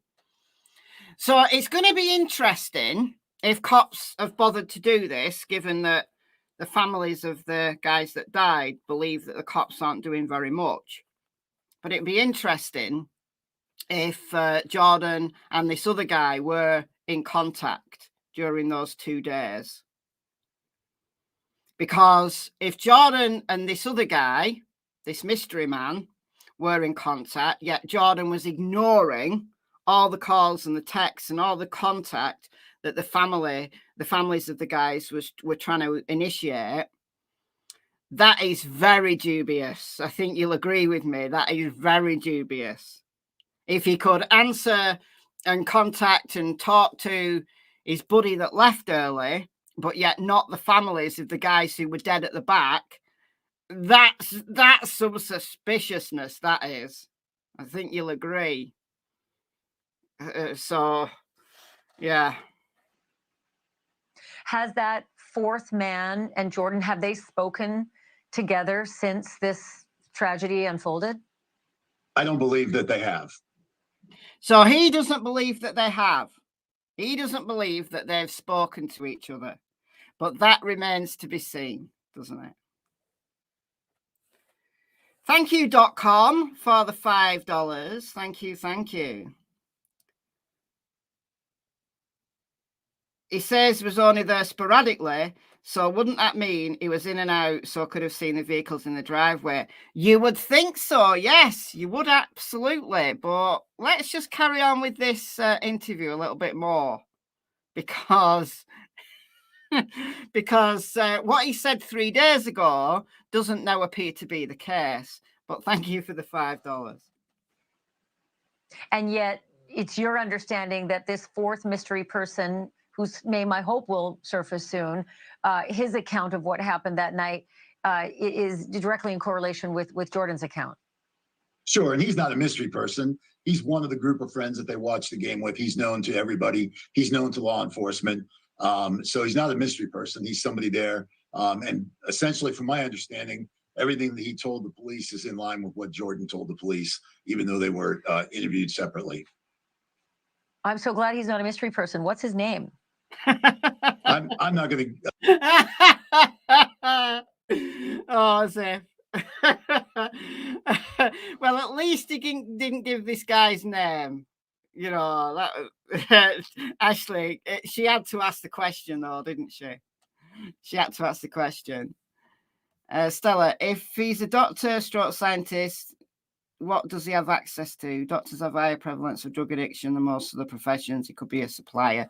So it's going to be interesting if cops have bothered to do this, given that the families of the guys that died believe that the cops aren't doing very much. But it'd be interesting if Jordan and this other guy were in contact during those 2 days. Because if Jordan and this other guy, this mystery man, were in contact, yet Jordan was ignoring all the calls and the texts and all the contact that the families of the guys were trying to initiate, that is very dubious. I think you'll agree with me. That is very dubious. If he could answer and contact and talk to his buddy that left early, but yet not the families of the guys who were dead at the back, that's some suspiciousness, that is. I think you'll agree. So, yeah. Has that fourth man and Jordan, have they spoken together since this tragedy unfolded? I don't believe that they have. So he doesn't believe that they have. He doesn't believe that they've spoken to each other. But that remains to be seen, doesn't it? Thank you, .com, for the $5. Thank you, thank you. He says he was only there sporadically, so wouldn't that mean he was in and out, so could have seen the vehicles in the driveway? You would think so, yes, you would absolutely. But let's just carry on with this interview a little bit more, because what he said 3 days ago doesn't now appear to be the case. But thank you for the $5. And yet it's your understanding that this fourth mystery person, whose name I hope will surface soon, his account of what happened that night is directly in correlation with Jordan's account. Sure, and he's not a mystery person. He's one of the group of friends that they watch the game with. He's known to everybody. He's known to law enforcement. So he's not a mystery person. He's somebody there. And essentially, from my understanding, everything that he told the police is in line with what Jordan told the police, even though they were interviewed separately. I'm so glad he's not a mystery person. What's his name? I'm not going to. Oh, Zeph. Well, at least he didn't give this guy's name. You know, that Ashley, she had to ask the question, though, didn't she? She had to ask the question. Stella, if he's a doctor, stroke scientist, what does he have access to? Doctors have higher prevalence of drug addiction than most of the professions. He could be a supplier.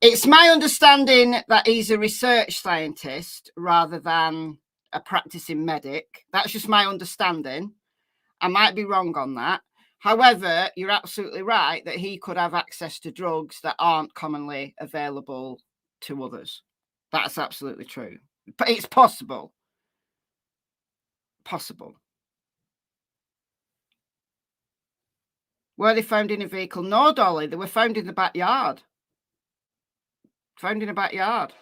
It's my understanding that he's a research scientist rather than a practicing medic. That's just my understanding. I might be wrong on that. However, you're absolutely right that he could have access to drugs that aren't commonly available to others. That's absolutely true. But it's possible. Possible. Were they found in a vehicle? No, Dolly, they were found in the backyard. Found in a backyard.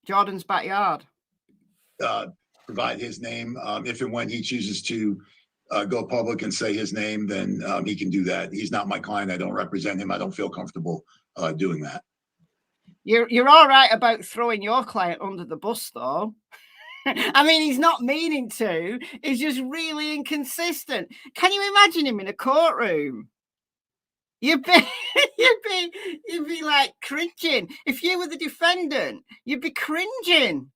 Jordan's backyard. Provide his name. If and when he chooses to go public and say his name, then he can do that. He's not my client. I don't represent him. I don't feel comfortable doing that. You're all right about throwing your client under the bus, though. I mean, he's not meaning to. He's just really inconsistent. Can you imagine him in a courtroom? You'd be like cringing. If you were the defendant, you'd be cringing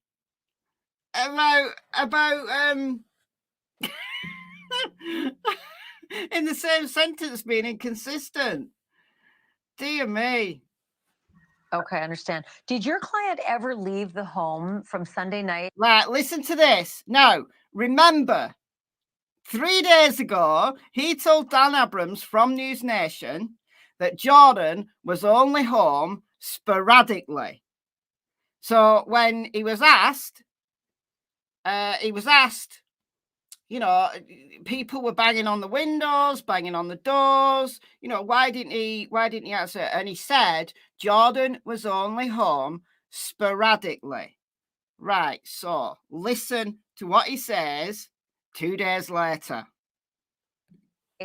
about in the same sentence being inconsistent. Dear me. Okay, I understand. Did your client ever leave the home from Sunday night? Right, listen to this. Now, remember, 3 days ago, he told Dan Abrams from News Nation that Jordan was only home sporadically. So when he was asked, you know, people were banging on the windows, banging on the doors. You know, why didn't he answer? And he said Jordan was only home sporadically. Right. So listen to what he says 2 days later.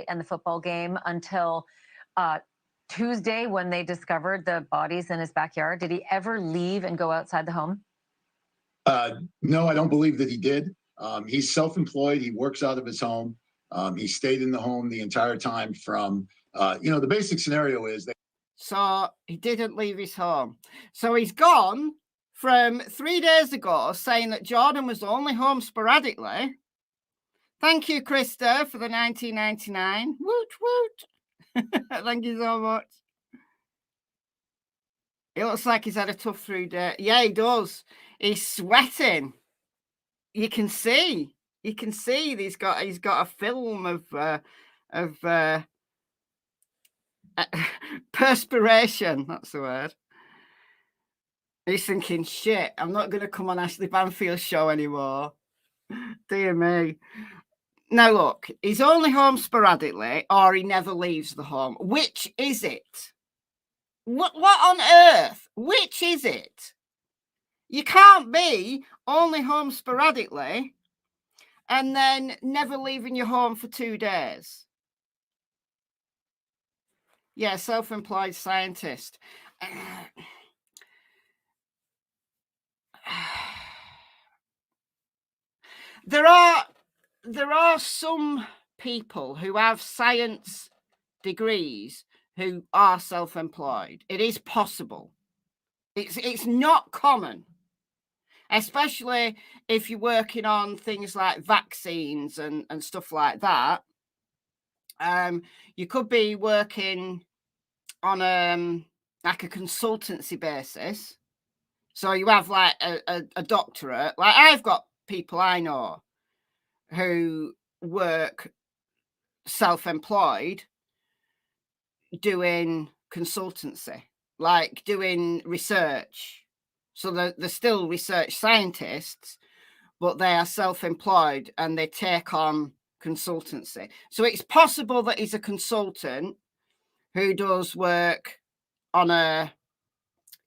And the football game until Tuesday when they discovered the bodies in his backyard? Did he ever leave and go outside the home? No, I don't believe that he did. He's self-employed. He works out of his home. He stayed in the home the entire time from, the basic scenario is that. So he didn't leave his home. So he's gone from 3 days ago saying that Jordan was only home sporadically. Thank you, Krista, for the 1999. Woot, woot. Thank you so much. It looks like he's had a tough 3 days. Yeah, he does. He's sweating. You can see. You can see he's got a film of perspiration. That's the word. He's thinking, shit, I'm not going to come on Ashley Banfield's show anymore. Dear me. Now, look, he's only home sporadically or he never leaves the home. Which is it? What on earth? Which is it? You can't be only home sporadically and then never leaving your home for 2 days. Yeah, self-employed scientist. There are some people who have science degrees who are self-employed. It is possible. It's not common, especially if you're working on things like vaccines and stuff like that. You could be working on like a consultancy basis. So you have like a doctorate. Like I've got people I know who work self-employed doing consultancy, like doing research. So they're still research scientists, but they are self-employed and they take on consultancy. So it's possible that he's a consultant who does work on a,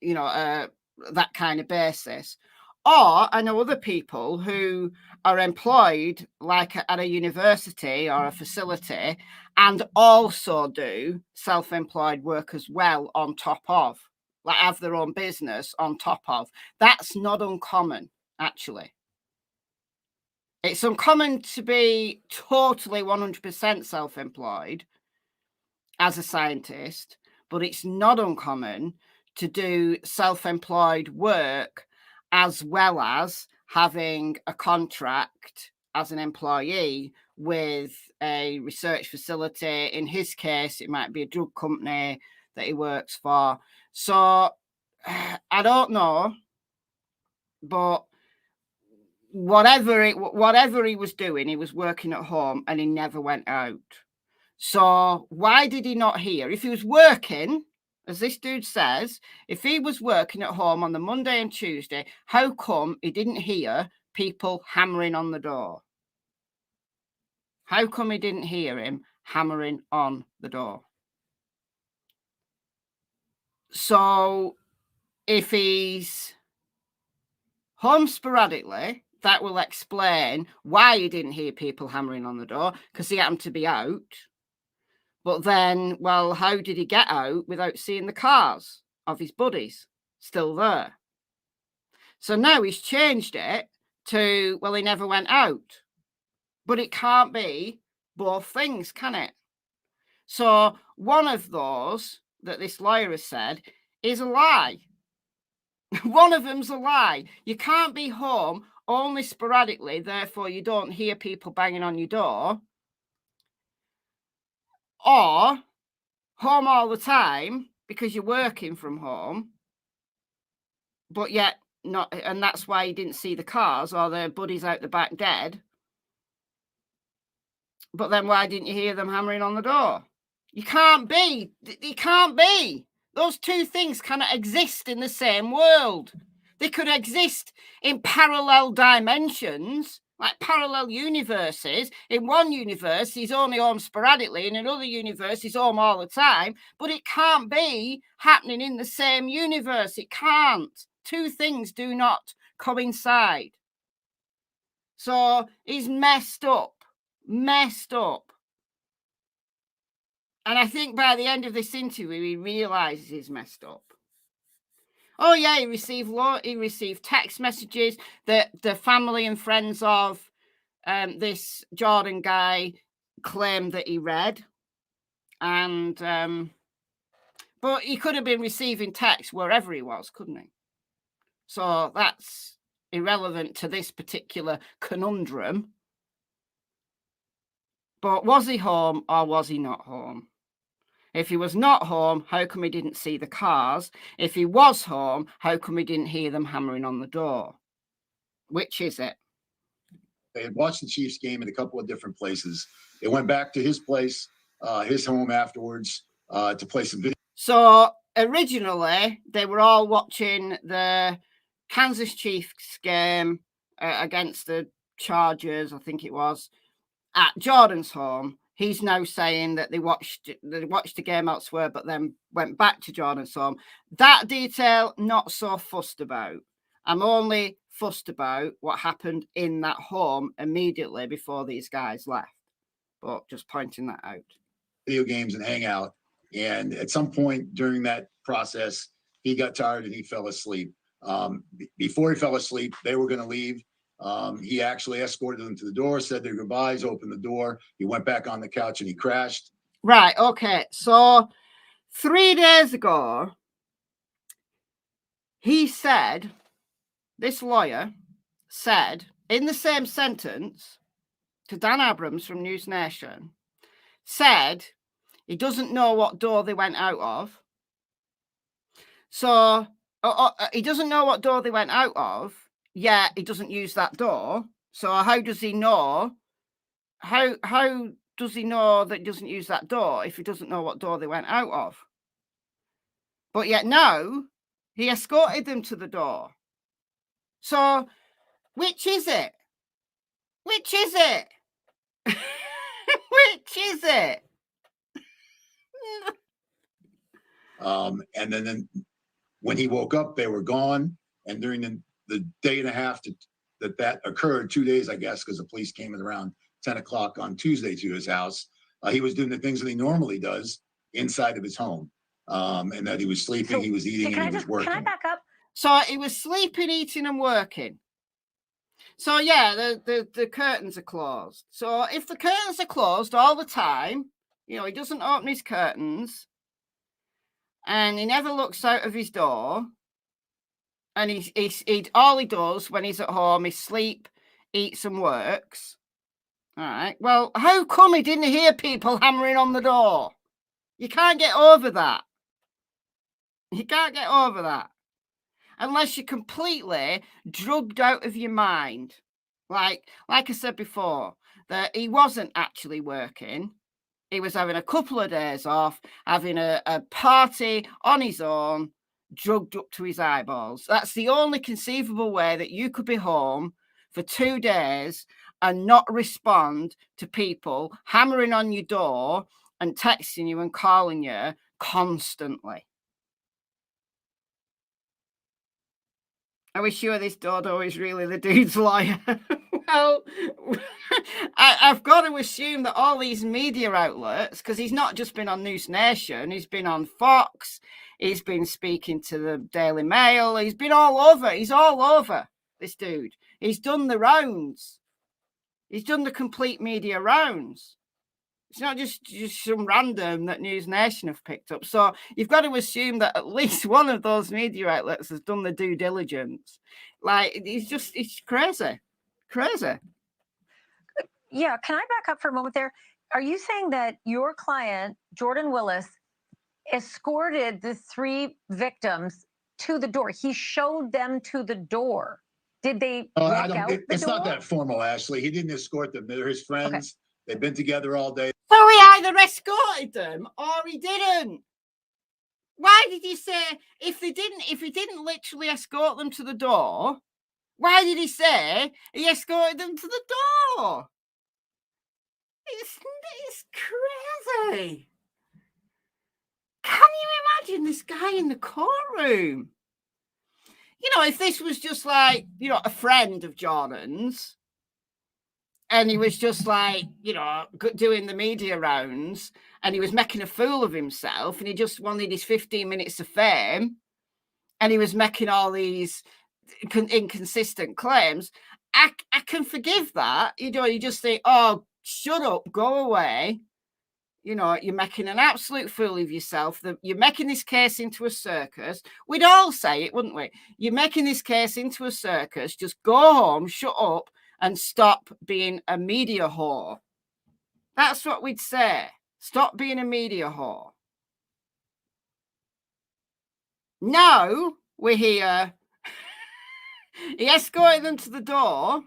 that kind of basis. Or I know other people who are employed like at a university or a facility and also do self-employed work as well on top of, like have their own business on top of. That's not uncommon, actually. It's uncommon to be totally 100% self-employed as a scientist, but it's not uncommon to do self-employed work as well as having a contract as an employee with a research facility. In his case, it might be a drug company that he works for. So I don't know, but whatever he was doing, he was working at home and he never went out. So why did he not hear? If he was working, as this dude says, if he was working at home on the Monday and Tuesday, how come he didn't hear people hammering on the door? How come he didn't hear him hammering on the door? So if he's home sporadically, that will explain why he didn't hear people hammering on the door, because he happened to be out. But then, well, how did he get out without seeing the cars of his buddies still there? So now he's changed it to, well, he never went out. But it can't be both things, can it? So one of those that this lawyer has said is a lie. One of them's a lie. You can't be home only sporadically, therefore you don't hear people banging on your door. Or home all the time because you're working from home but yet not, and that's why he didn't see the cars or their buddies out the back dead. But then why didn't you hear them hammering on the door? You can't be. You can't be. Those two things cannot exist in the same world. They could exist in parallel dimensions, like parallel universes. In one universe, he's only home sporadically. In another universe, he's home all the time. But it can't be happening in the same universe. It can't. Two things do not coincide. So he's messed up. Messed up. And I think by the end of this interview, he realizes he's messed up. Oh yeah, he received text messages that the family and friends of this Jordan guy claimed that he read, and but he could have been receiving text wherever he was, couldn't he? So that's irrelevant to this particular conundrum. But was he home or was he not home? If he was not home, how come he didn't see the cars? If he was home, how come he didn't hear them hammering on the door? Which is it? They had watched the Chiefs game in a couple of different places. They went back to his place, his home afterwards, to play some video. So originally, they were all watching the Kansas Chiefs game against the Chargers, I think it was, at Jordan's home. He's now saying that they watched the game elsewhere, but then went back to Jordan's home. That detail, not so fussed about. I'm only fussed about what happened in that home immediately before these guys left. But just pointing that out. Video games and hang out. And at some point during that process, he got tired and he fell asleep. Before he fell asleep, they were going to leave. He actually escorted them to the door, said their goodbyes, opened the door. He went back on the couch and he crashed. Right. Okay. So 3 days ago, he said, this lawyer said in the same sentence to Dan Abrams from News Nation, said he doesn't know what door they went out of. So he doesn't know what door they went out of, yet he doesn't use that door. So how does he know? How does he know that he doesn't use that door if he doesn't know what door they went out of? But yet now he escorted them to the door. So which is it? Which is it? Which is it? And then when he woke up, they were gone. And during the day and a half that occurred, 2 days, I guess, because the police came in around 10 o'clock on Tuesday to his house, he was doing the things that he normally does inside of his home. And that he was sleeping, he was eating, and he was working. Can I back up? So he was sleeping, eating, and working. So yeah, the curtains are closed. So if the curtains are closed all the time, he doesn't open his curtains, and he never looks out of his door, and he all he does when he's at home is sleep, eats, and works. All right. Well, how come he didn't hear people hammering on the door? You can't get over that. You can't get over that. Unless you're completely drugged out of your mind. Like I said before, that he wasn't actually working. He was having a couple of days off, having a party on his own, drugged up to his eyeballs. That's the only conceivable way that you could be home for 2 days and not respond to people hammering on your door and texting you and calling you constantly. Are we sure this Dodo is really the dude's lawyer? Well, I've got to assume that all these media outlets, because he's not just been on News Nation, he's been on Fox, he's been speaking to the Daily Mail, he's been all over. He's all over, this dude. He's done the rounds. He's done the complete media rounds. It's not just some random that News Nation have picked up. So you've got to assume that at least one of those media outlets has done the due diligence. Like, it's crazy. Crazy. Yeah. Can I back up for a moment there? Are you saying that your client, Jordan Willis, escorted the 3 victims to the door. He showed them to the door. Did they I walk don't, out the it's door? not that formal, Ashley. He didn't escort them. They're his friends. Okay. They've been together all day. So he either escorted them or he didn't. Why did he say if he didn't literally escort them to the door, why did he say he escorted them to the door? It's crazy. Can you imagine this guy in the courtroom? You know, if this was just like, you know, a friend of Jordan's, and he was just like, you know, doing the media rounds, and he was making a fool of himself, and he just wanted his 15 minutes of fame, and he was making all these inconsistent claims, I can forgive that. You know, you just think, oh, shut up, go away. You know, you're making an absolute fool of yourself. You're making this case into a circus. We'd all say it, wouldn't we? You're making this case into a circus. Just go home, shut up, and stop being a media whore. That's what we'd say. Stop being a media whore. Now we're here. He escorted them to the door,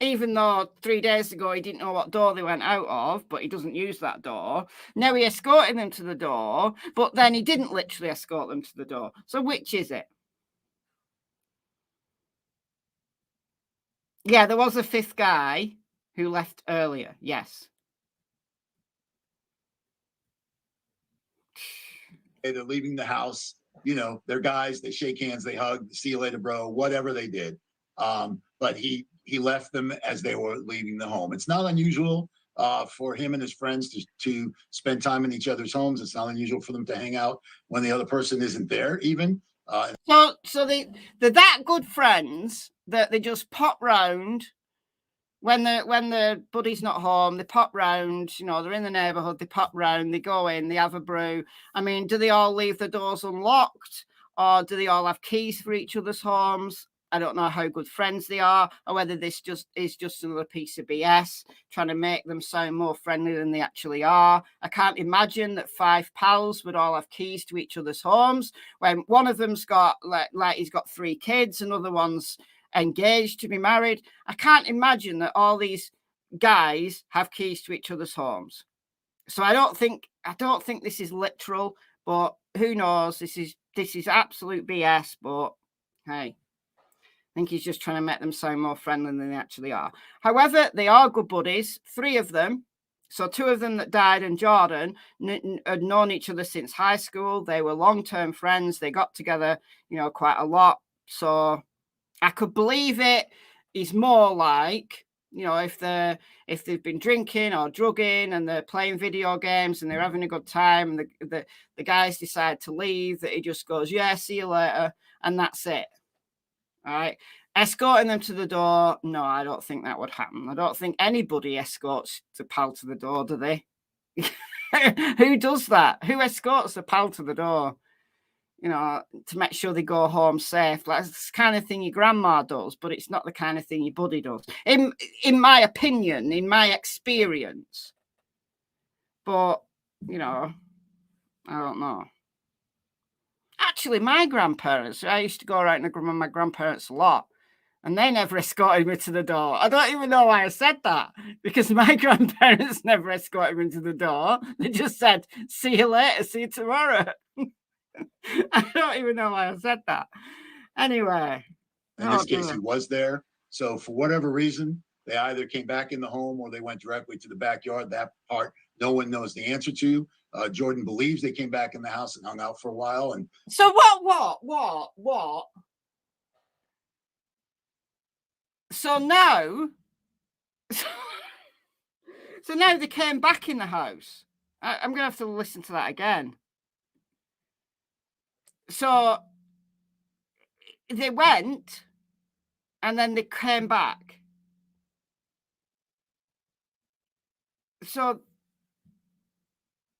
even though 3 days ago he didn't know what door they went out of, but he doesn't use that door. Now he escorted them to the door, but then he didn't literally escort them to the door. So which is it? Yeah, there was a fifth guy who left earlier. Yes. They're leaving the house. You know, they're guys. They shake hands. They hug. See you later, bro. Whatever they did. But he left them as they were leaving the home. It's not unusual for him and his friends to spend time in each other's homes. It's not unusual for them to hang out when the other person isn't there, even. So they're that good friends that they just pop round when the buddy's not home. They pop round, you know, they're in the neighbourhood. They pop round, they go in, they have a brew. I mean, do they all leave the doors unlocked, or do they all have keys for each other's homes? I don't know how good friends they are, or whether this is just another piece of BS trying to make them sound more friendly than they actually are. I can't imagine that 5 pals would all have keys to each other's homes when one of them's got like he's got 3 kids, another one's engaged to be married. I can't imagine that all these guys have keys to each other's homes. So I don't think this is literal, but who knows? This is absolute BS. But hey, I think he's just trying to make them sound more friendly than they actually are. However, they are good buddies, 3 of them. So 2 of them that died and Jordan had known each other since high school. They were long-term friends. They got together, you know, quite a lot. So I could believe it. Is more like, you know, if they've been drinking or drugging and they're playing video games and they're having a good time and the guys decide to leave, that he just goes, yeah, see you later, and that's it. All right. Escorting them to the door. No, I don't think that would happen. I don't think anybody escorts the pal to the door, do they? Who does that? Who escorts the pal to the door? You know, to make sure they go home safe. Like, it's the kind of thing your grandma does, but it's not the kind of thing your buddy does. In my opinion, in my experience. But, you know, I don't know. Actually, my grandparents, I used to go around with my grandparents a lot, and they never escorted me to the door. I don't even know why I said that, because my grandparents never escorted me to the door. They just said, see you later, see you tomorrow. I don't even know why I said that. Anyway. In this case, he was there. So for whatever reason, they either came back in the home or they went directly to the backyard. That part, no one knows the answer to. Jordan believes they came back in the house and hung out for a while. And so what? So now, so now they came back in the house. I'm going to have to listen to that again. So they went and then they came back. So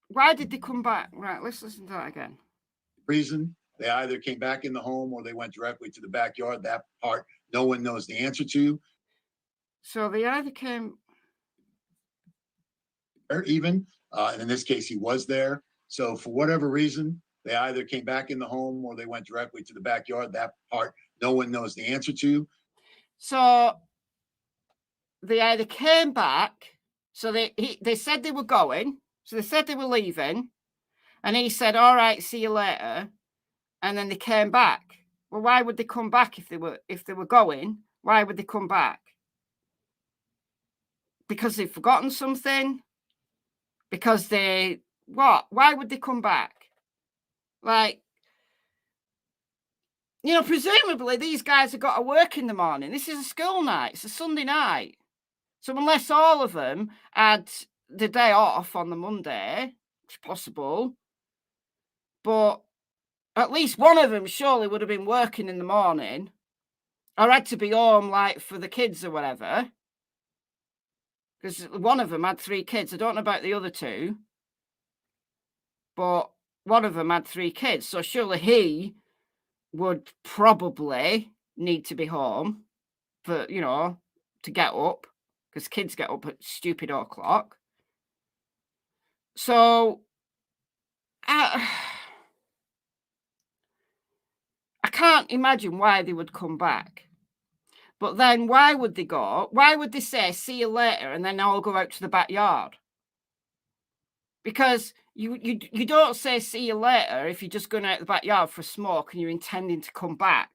why did they come back? Right, let's listen to that again. Reason, they either came back in the home or they went directly to the backyard. That part, no one knows the answer to. So they either came... Or even, and in this case, he was there. So for whatever reason, They either came back in the home or they went directly to the backyard. That part, no one knows the answer to. So they either came back, so they said they were going, so they said they were leaving, and he said, all right, see you later. And then they came back. Well, why would they come back if they were going? Why would they come back? Because they've forgotten something? Because what? Why would they come back? Like, you know, presumably these guys have got to work in the morning. This is a school night. It's a Sunday night. So unless all of them had the day off on the Monday, it's possible, but at least one of them surely would have been working in the morning or had to be home like for the kids or whatever. Because one of them had 3 kids. I don't know about the other 2, but one of them had 3 kids. So surely he would probably need to be home for, you know, to get up, because kids get up at stupid o'clock. So I can't imagine why they would come back. But then why would they go? Why would they say, see you later, and then all go out to the backyard? Because you don't say see you later if you're just going out the backyard for a smoke and you're intending to come back.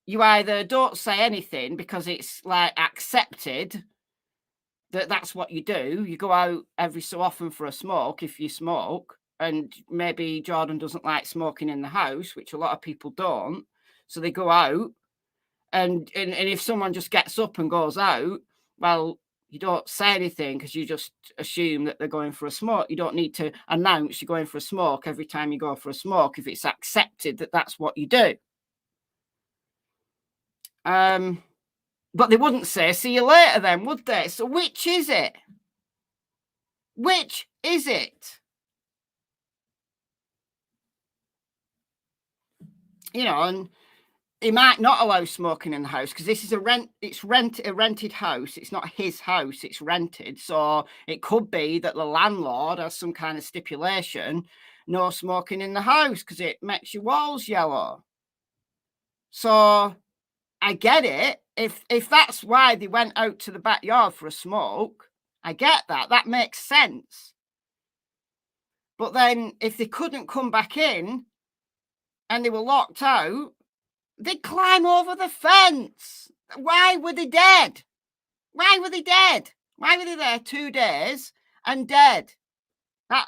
You either don't say anything because it's like accepted that that's what you do. You go out every so often for a smoke if you smoke, and maybe Jordan doesn't like smoking in the house, which a lot of people don't. So they go out, and if someone just gets up and goes out, well, you don't say anything because you just assume that they're going for a smoke. You don't need to announce you're going for a smoke every time you go for a smoke if it's accepted that that's what you do. But they wouldn't say, see you later then, would they? So which is it? Which is it? You know, and he might not allow smoking in the house because this is a rented house. It's not his house, it's rented. So it could be that the landlord has some kind of stipulation, no smoking in the house because it makes your walls yellow. So I get it. If that's why they went out to the backyard for a smoke, I get that. That makes sense. But then if they couldn't come back in and they were locked out, they'd climb over the fence. Why were they dead? Why were they dead? Why were they there 2 days and dead?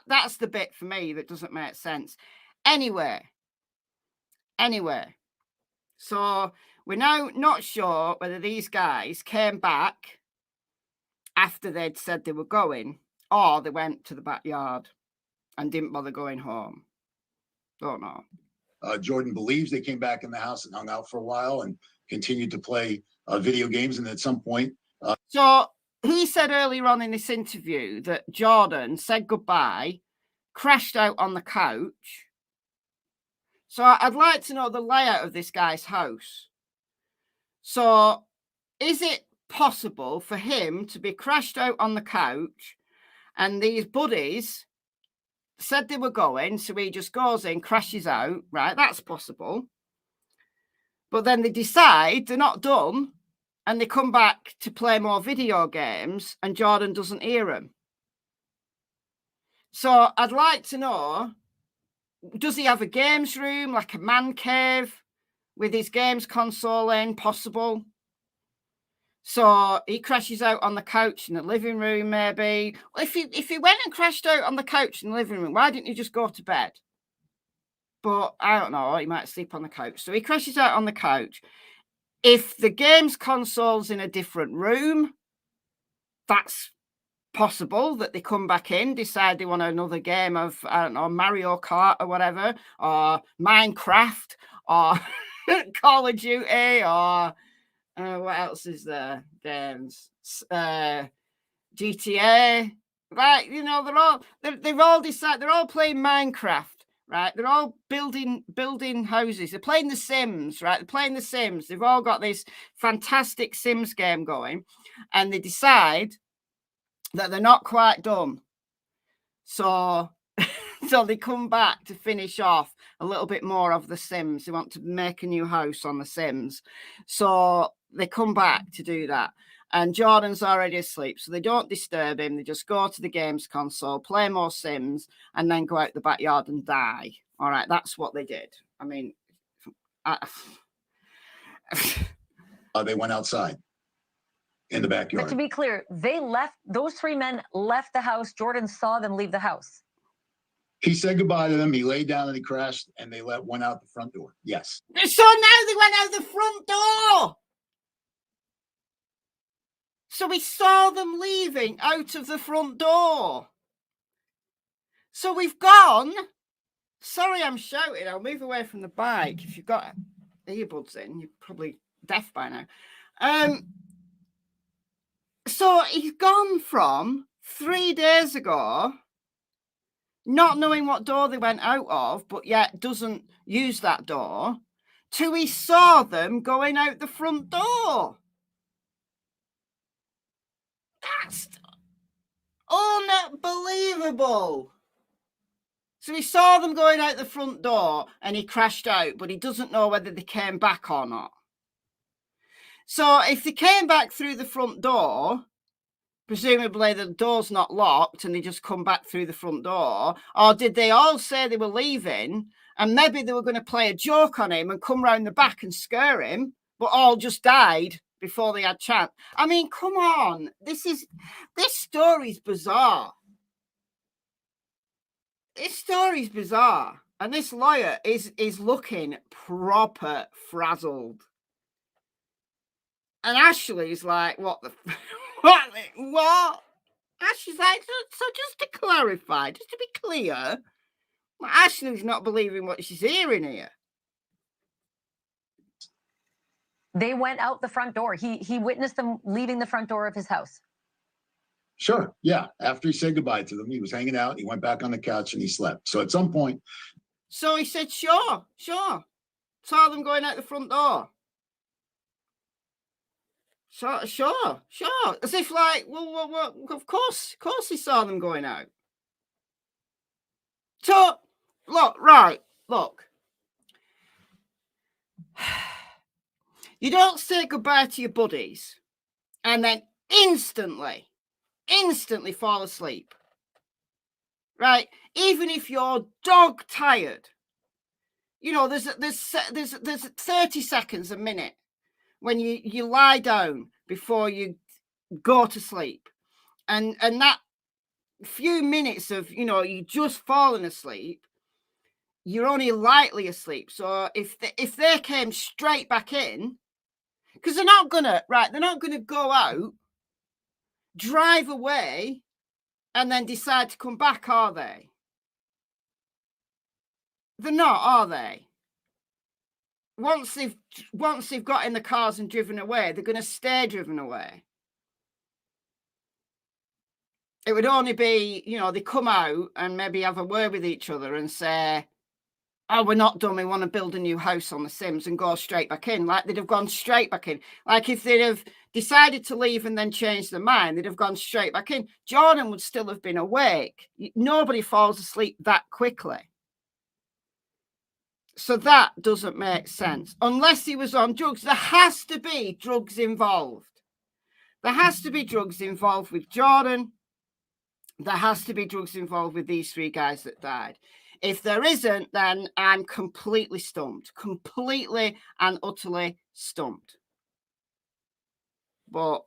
That's the bit for me that doesn't make sense. Anyway. So we're now not sure whether these guys came back after they'd said they were going, or they went to the backyard and didn't bother going home. Don't know. Jordan believes they came back in the house and hung out for a while and continued to play video games. And at some point... So he said earlier on in this interview that Jordan said goodbye, crashed out on the couch. So I'd like to know the layout of this guy's house. So is it possible for him to be crashed out on the couch and these buddies said they were going, so he just goes in, crashes out, right? That's possible. But then they decide they're not done and they come back to play more video games and Jordan doesn't hear them. So I'd like to know, does he have a games room, like a man cave with his games console in? Possible. So he crashes out on the couch in the living room, maybe. Well, if he went and crashed out on the couch in the living room, why didn't he just go to bed? But I don't know, he might sleep on the couch. So he crashes out on the couch. If the games console's in a different room, that's possible that they come back in, decide they want another game of, I don't know, Mario Kart or whatever, or Minecraft, or Call of Duty, or what else is there? Games, GTA, right? You know, they've all decided they're all playing Minecraft, right? They're all building houses. They're playing The Sims, right? They're playing The Sims. They've all got this fantastic Sims game going, and they decide that they're not quite done. So So they come back to finish off a little bit more of the Sims. They want to make a new house on the Sims. So they come back to do that. And Jordan's already asleep, so they don't disturb him. They just go to the games console, play more Sims, and then go out the backyard and die. All right, that's what they did. I mean, they went outside in the backyard. But to be clear, they left, those three men left the house. Jordan saw them leave the house. He said goodbye to them. He laid down and he crashed, and they went out the front door. Yes. So now they went out the front door. So we saw them leaving out of the front door. So we've gone. Sorry, I'm shouting. I'll move away from the bike. If you've got earbuds in, you're probably deaf by now. So he's gone from 3 days ago, not knowing what door they went out of, but yet doesn't use that door, to he saw them going out the front door. That's unbelievable. So he saw them going out the front door and he crashed out, but he doesn't know whether they came back or not. So if they came back through the front door, presumably the door's not locked and they just come back through the front door, or did they all say they were leaving and maybe they were going to play a joke on him and come round the back and scare him, but all just died before they had chance? I mean, come on. This story's bizarre. This story's bizarre. And this lawyer is looking proper frazzled. And Ashley's like, what the... What? Ashley's like, so just to clarify, just to be clear, Ashley's not believing what she's hearing here. They went out the front door. He witnessed them leaving the front door of his house. Sure. Yeah. After he said goodbye to them, he was hanging out. He went back on the couch and he slept. So at some point. So he said, sure. Saw them going out the front door. Sure. As if like, well, of course he saw them going out. So, look. You don't say goodbye to your buddies and then instantly fall asleep. Right? Even if you're dog tired. You know, there's 30 seconds a minute when you lie down before you go to sleep. And that few minutes of, you know, you just fallen asleep, you're only lightly asleep. So if they came straight back in, because they're not gonna go out, drive away, and then decide to come back, are they? They're not, are they? Once they've got in the cars and driven away, they're going to stay driven away. It would only be, you know, they come out and maybe have a word with each other and say, oh, we're not done, we want to build a new house on the Sims, and go straight back in. Like they'd have gone straight back in. Like if they'd have decided to leave and then changed their mind, they'd have gone straight back in. Jordan would still have been awake. Nobody falls asleep that quickly. So that doesn't make sense. Unless he was on drugs. There has to be drugs involved. There has to be drugs involved with Jordan. There has to be drugs involved with these three guys that died. If there isn't, then I'm completely stumped. Completely and utterly stumped. But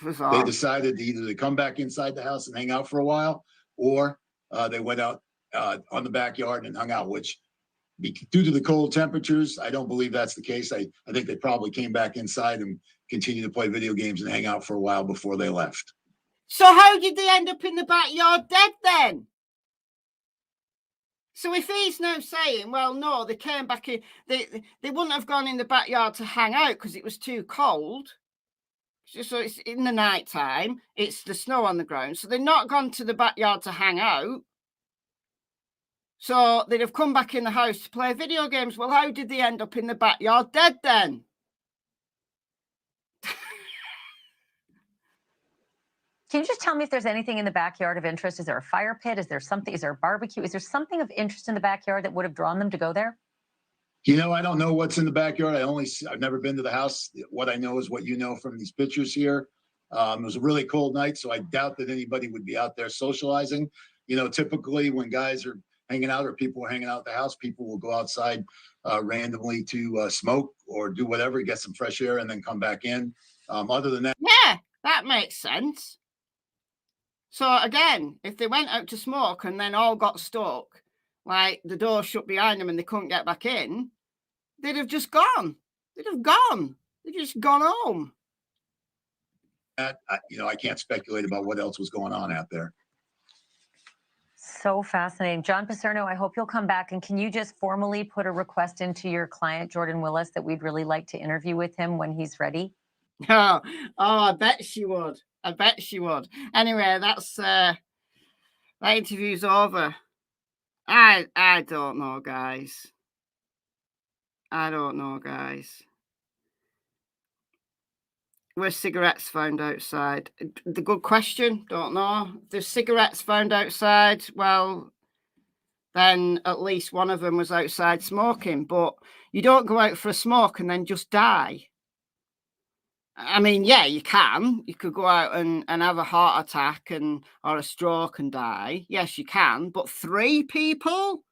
bizarre. They decided either to come back inside the house and hang out for a while, or they went out on the backyard and hung out, which due to the cold temperatures, I don't believe that's the case. I think they probably came back inside and continued to play video games and hang out for a while before they left. So how did they end up in the backyard dead then? So if he's now saying, well, no, they came back in, they wouldn't have gone in the backyard to hang out because it was too cold. So it's in the night time, it's the snow on the ground. So they've not gone to the backyard to hang out. So they'd have come back in the house to play video games. Well, how did they end up in the backyard dead then? Can you just tell me if there's anything in the backyard of interest? Is there a fire pit? Is there something? Is there a barbecue? Is there something of interest in the backyard that would have drawn them to go there? I don't know what's in the backyard. I've never been to the house. What I know is what you know from these pictures here. It was a really cold night, so I doubt that anybody would be out there socializing. Typically when guys are hanging out or people are hanging out at the house, people will go outside randomly to smoke or do whatever, get some fresh air, and then come back in. Other than that, Yeah, that makes sense. So again, if they went out to smoke and then all got stuck, like the door shut behind them and they couldn't get back in, they'd have just gone. They'd have gone. They'd just gone home. I can't speculate about what else was going on out there. So fascinating. John Paserno, I hope you'll come back. And can you just formally put a request into your client, Jordan Willis, that we'd really like to interview with him when he's ready? Oh, I bet she would. I bet she would. Anyway, that interview's over. I don't know, guys. I don't know, guys. Were cigarettes found outside? The good question. Don't know. If there's cigarettes found outside, well, then at least one of them was outside smoking. But you don't go out for a smoke and then just die. I mean, yeah, you can. You could go out and have a heart attack or a stroke and die. Yes, you can. But 3 people?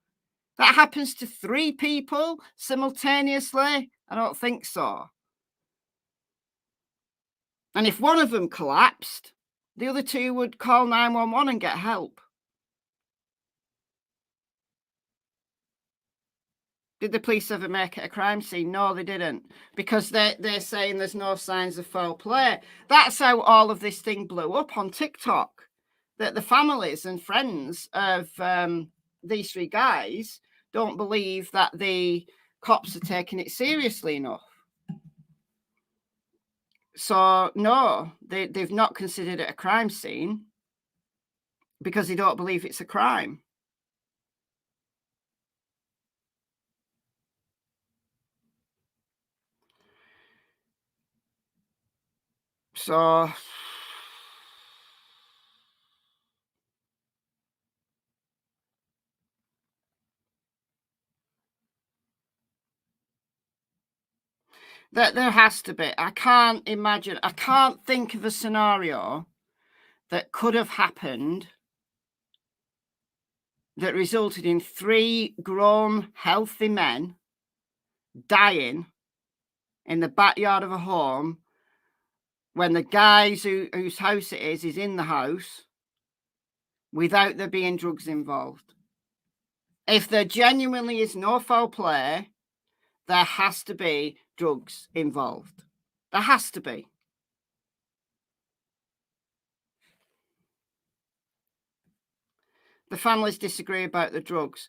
That happens to 3 people simultaneously? I don't think so. And if one of them collapsed, the other 2 would call 911 and get help. Did the police ever make it a crime scene? No, they didn't, because they're saying there's no signs of foul play. That's how all of this thing blew up on TikTok, that the families and friends of these 3 guys don't believe that the cops are taking it seriously enough. So, no, they've not considered it a crime scene because they don't believe it's a crime. So there has to be. I can't think of a scenario that could have happened that resulted in 3 grown, healthy men dying in the backyard of a home when the guys whose house it is in the house without there being drugs involved. If there genuinely is no foul play, there has to be drugs involved. There has to be. The families disagree about the drugs.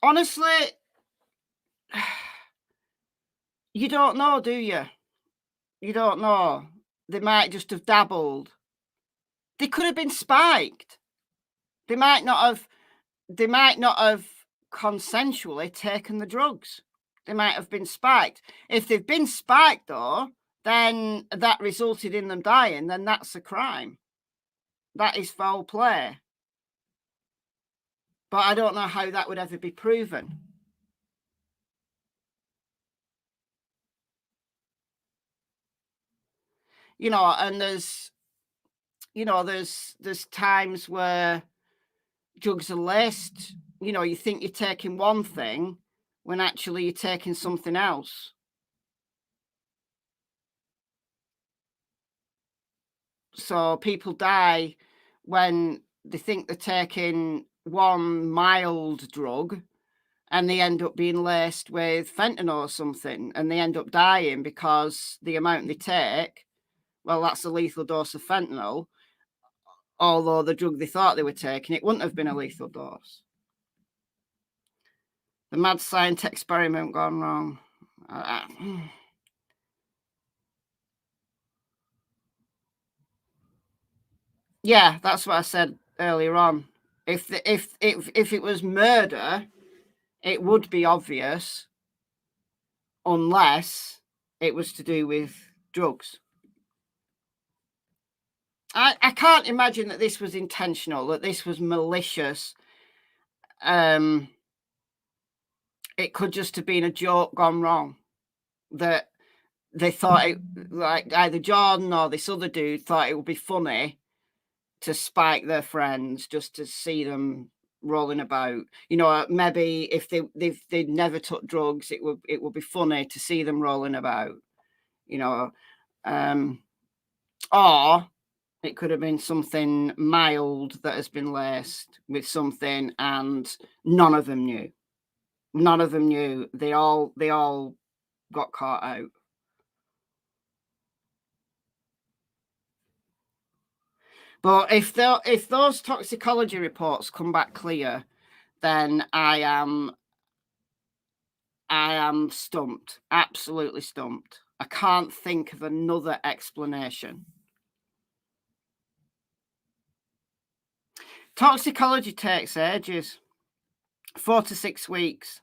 Honestly, you don't know, do you? You don't know. They might just have dabbled. They could have been spiked. They might not have consensually taken the drugs. They might have been spiked. If they've been spiked, though, then that resulted in them dying, then that's a crime. That is foul play. But I don't know how that would ever be proven. And there's times where drugs are laced. You think you're taking one thing when actually you're taking something else. So people die when they think they're taking one mild drug and they end up being laced with fentanyl or something, and they end up dying because the amount they take, well, that's a lethal dose of fentanyl, although the drug they thought they were taking, it wouldn't have been a lethal dose. The mad science experiment gone wrong. Yeah, that's what I said earlier on. If it was murder, it would be obvious, unless it was to do with drugs. I can't imagine that this was intentional, that this was malicious. It could just have been a joke gone wrong. That they thought it, like either Jordan or this other dude thought it would be funny to spike their friends just to see them rolling about. You know, maybe if they'd never took drugs, it would be funny to see them rolling about. You know, or it could have been something mild that has been laced with something, and none of them knew. None of them knew. They all got caught out. But if those toxicology reports come back clear, then I am stumped, absolutely stumped. I can't think of another explanation. Toxicology takes ages, 4 to 6 weeks.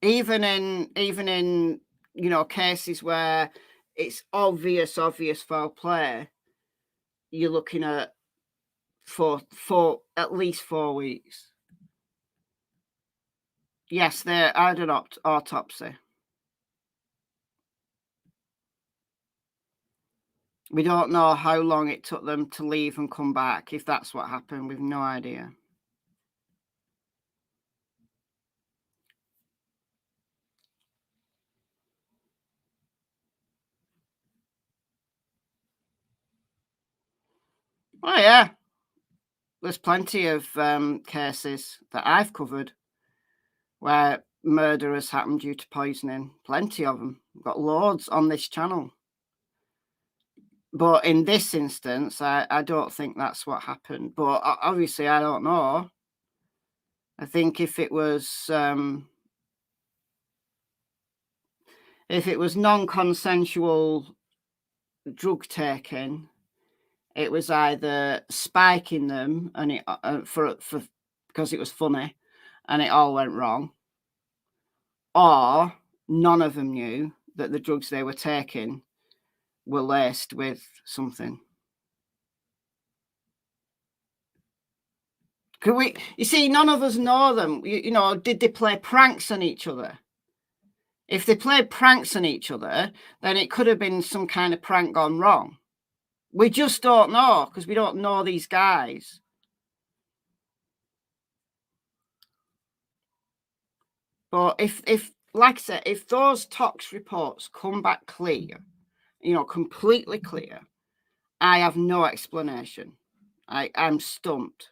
Even in you know, cases where it's obvious foul play, you're looking at for at least 4 weeks. Yes, they had an autopsy. We don't know how long it took them to leave and come back. If that's what happened, we've no idea. Oh yeah, there's plenty of cases that I've covered where murder has happened due to poisoning. Plenty of them. We've got loads on this channel. But in this instance, I don't think that's what happened. But obviously, I don't know. I think if it was non-consensual drug taking, it was either spiking them and it for because it was funny, and it all went wrong, or none of them knew that the drugs they were taking were laced with something. Could we? You see, none of us know them. You know, did they play pranks on each other? If they played pranks on each other, then it could have been some kind of prank gone wrong. We just don't know because we don't know these guys. But if like I said, if those tox reports come back clear, you know, completely clear, I have no explanation. I'm stumped.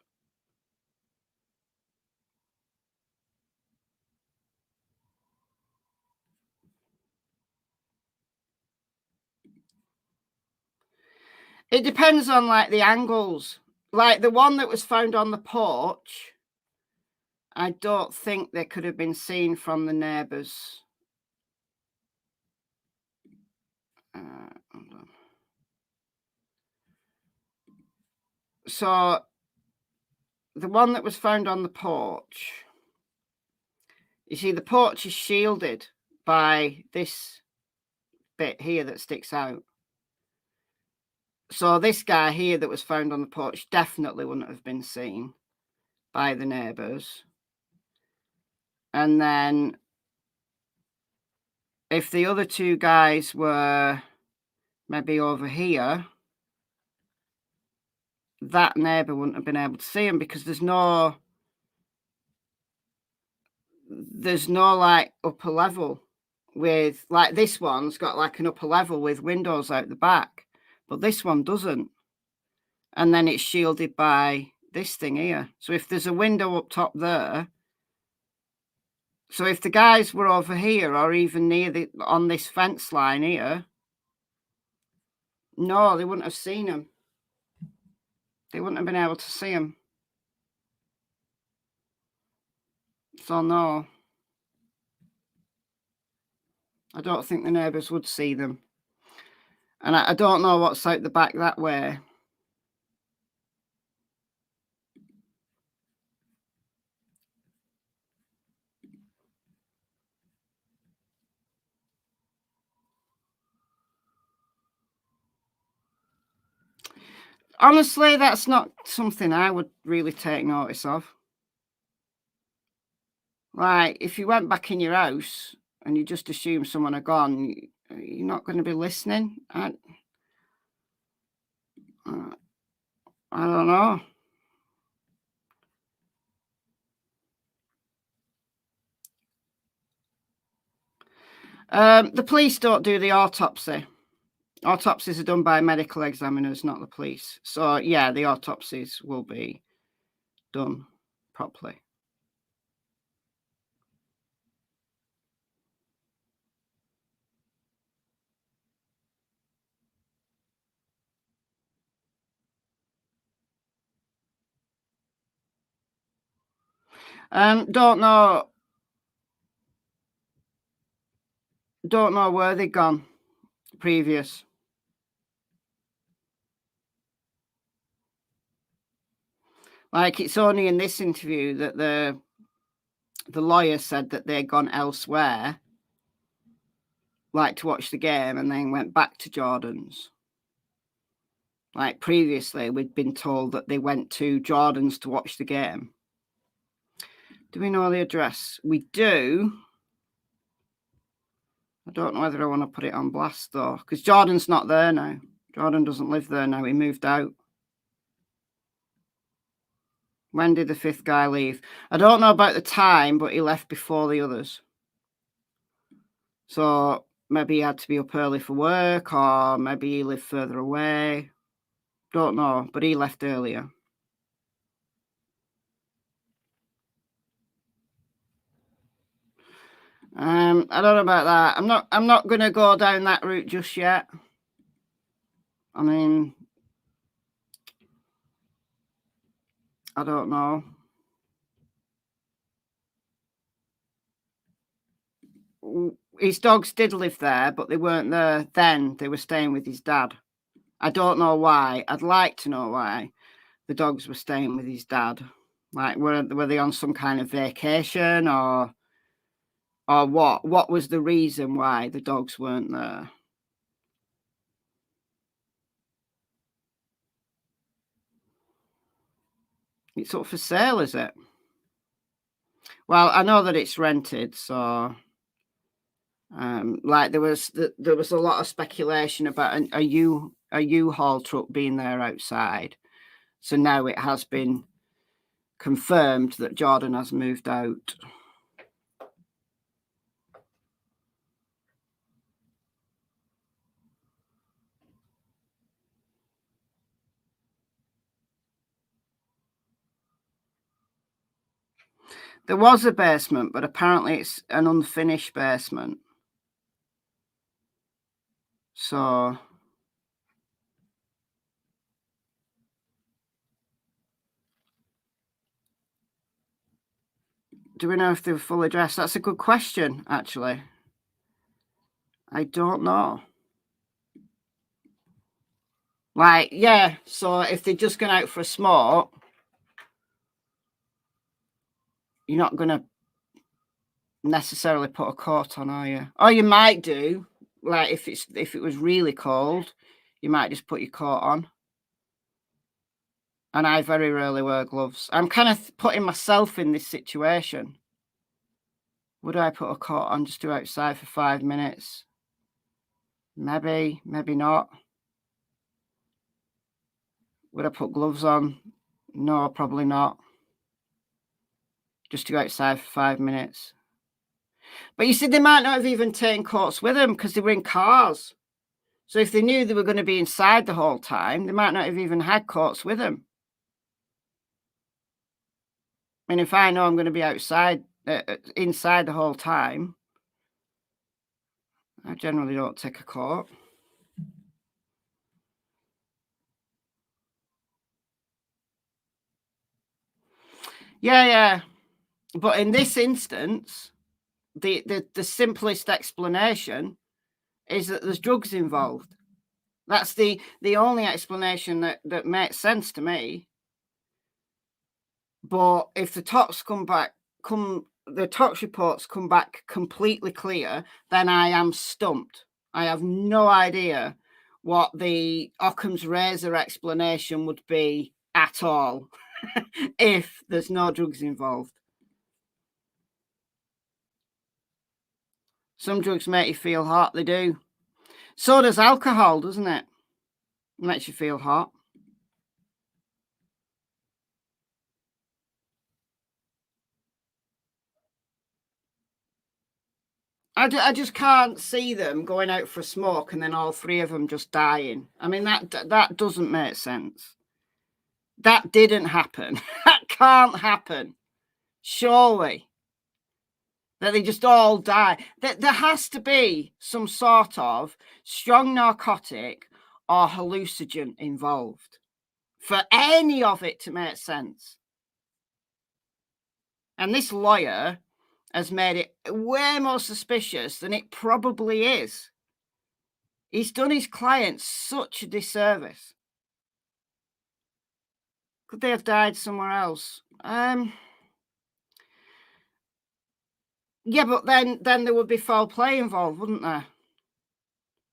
It depends on like the angles. Like the one that was found on the porch, I don't think they could have been seen from the neighbours. Hold on. So the one that was found on the porch, you see, the porch is shielded by this bit here that sticks out. So this guy here that was found on the porch definitely wouldn't have been seen by the neighbours. And then if the other two guys were maybe over here, that neighbour wouldn't have been able to see him because there's no like upper level with, like, this one's got like an upper level with windows out the back, but this one doesn't. And then it's shielded by this thing here. So if there's a window up top there, so if the guys were over here or even near on this fence line here, no, they wouldn't have seen him. They wouldn't have been able to see him. So no, I don't think the neighbours would see them. And I don't know what's out the back that way. Honestly, that's not something I would really take notice of. Like, if you went back in your house and you just assume someone had gone, you're not going to be listening. I don't know. The police don't do the autopsy. Autopsies are done by medical examiners, not the police. So, yeah, the autopsies will be done properly. Don't know where they've gone previous. Like, it's only in this interview that the lawyer said that they'd gone elsewhere, like to watch the game, and then went back to Jordan's. Like, previously, we'd been told that they went to Jordan's to watch the game. Do we know the address? We do. I don't know whether I want to put it on blast, though, because Jordan's not there now. Jordan doesn't live there now. He moved out. When did the fifth guy leave? I don't know about the time, but he left before the others. So maybe he had to be up early for work, or maybe he lived further away. Don't know, but he left earlier. I don't know about that. I'm not going to go down that route just yet. I mean, I don't know. His dogs did live there, but they weren't there then. They were staying with his dad. I don't know why. I'd like to know why the dogs were staying with his dad. Like, were they on some kind of vacation, or what? What was the reason why the dogs weren't there? It's up for sale, is it? Well, I know that it's rented, so like there was a lot of speculation about a U-Haul truck being there outside. So now it has been confirmed that Jordan has moved out. There was a basement, but apparently it's an unfinished basement. So do we know if they were fully dressed? That's a good question, actually. I don't know. Like, yeah, so if they're just going out for a smoke, you're not going to necessarily put a coat on, are you? Or you might do, like if it was really cold, you might just put your coat on. And I very rarely wear gloves. I'm kind of putting myself in this situation. Would I put a coat on just to outside for 5 minutes? Maybe, maybe not. Would I put gloves on? No, probably not. Just to go outside for 5 minutes. But you see, they might not have even taken coats with them because they were in cars. So if they knew they were going to be inside the whole time, they might not have even had coats with them. I mean, if I know I'm going to be outside, inside the whole time, I generally don't take a coat. Yeah. But in this instance, the simplest explanation is that there's drugs involved. That's the only explanation that makes sense to me. But if the tox the tox reports come back completely clear, then I am stumped. I have no idea what the Occam's razor explanation would be at all if there's no drugs involved. Some drugs make you feel hot, they do. So does alcohol, doesn't it? It makes you feel hot. I just can't see them going out for a smoke and then all three of them just dying. I mean, that doesn't make sense. That didn't happen. That can't happen. Surely. That they just all die. There has to be some sort of strong narcotic or hallucinogen involved for any of it to make sense. And this lawyer has made it way more suspicious than it probably is. He's done his clients such a disservice. Could they have died somewhere else? Yeah, but then there would be foul play involved, wouldn't there?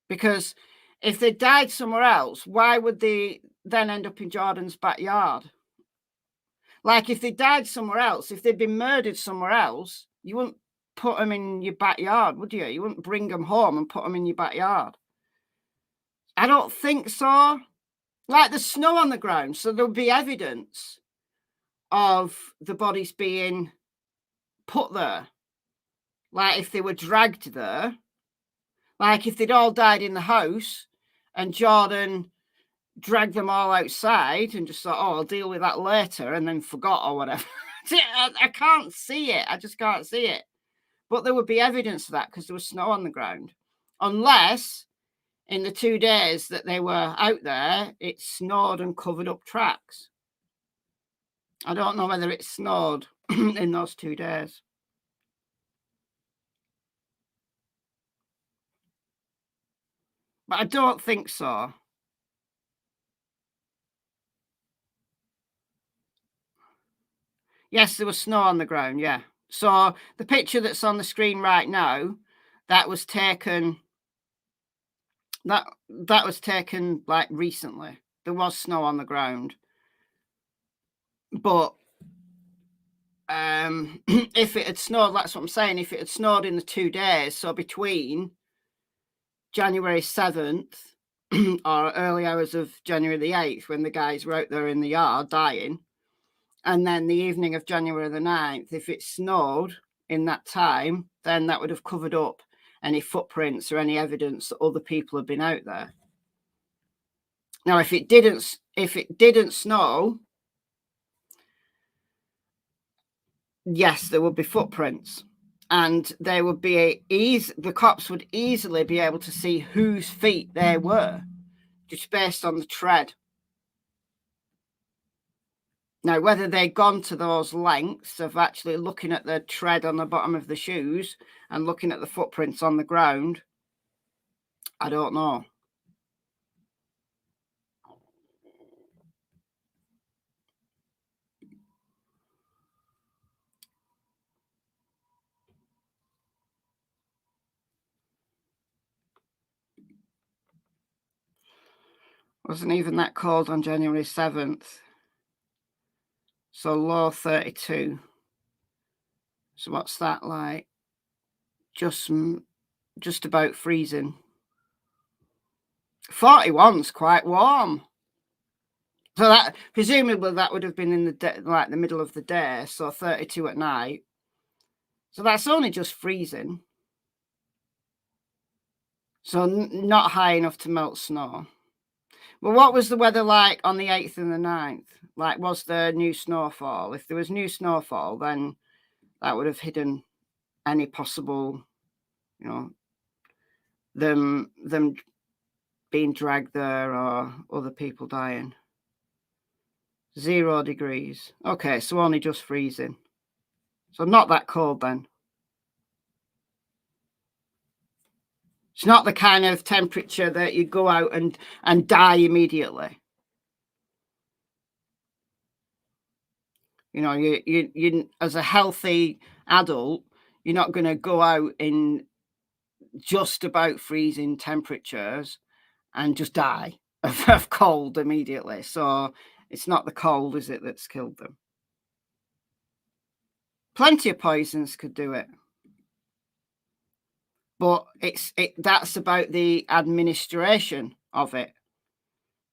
Because if they died somewhere else, why would they then end up in Jordan's backyard? Like if they died somewhere else, if they'd been murdered somewhere else, you wouldn't put them in your backyard, would you? You wouldn't bring them home and put them in your backyard. I don't think so. Like there's snow on the ground, so there'll be evidence of the bodies being put there. Like if they were dragged there, like if they'd all died in the house and Jordan dragged them all outside and just thought, oh, I'll deal with that later, and then forgot or whatever. I can't see it. I just can't see it. But there would be evidence of that because there was snow on the ground. Unless in the 2 days that they were out there, it snowed and covered up tracks. I don't know whether it snowed in those 2 days. But I don't think so. Yes, there was snow on the ground, yeah. So the picture that's on the screen right now, that was taken like recently. There was snow on the ground. But if it had snowed, that's what I'm saying, if it had snowed in the 2 days, so between January 7th or early hours of January the 8th, when the guys were out there in the yard dying, and then the evening of January the 9th, if it snowed in that time, then that would have covered up any footprints or any evidence that other people had been out there. Now, if it didn't snow, yes, there would be footprints, and they would be the cops would easily be able to see whose feet they were, just based on the tread. Now, whether they'd gone to those lengths of actually looking at the tread on the bottom of the shoes and looking at the footprints on the ground, I don't know. Wasn't even that cold on January 7th. So low 32. So what's that like? Just about freezing. 41's quite warm. So that presumably that would have been in the the middle of the day. So 32 at night. So that's only just freezing. So not high enough to melt snow. Well, what was the weather like on the 8th and the 9th? Like, was there new snowfall? If there was new snowfall, then that would have hidden any possible, them being dragged there or other people dying. 0 degrees. Okay, so only just freezing. So not that cold then. It's not the kind of temperature that you go out and die immediately. You as a healthy adult, you're not going to go out in just about freezing temperatures and just die of cold immediately. So it's not the cold, is it, that's killed them? Plenty of poisons could do it. But that's about the administration of it.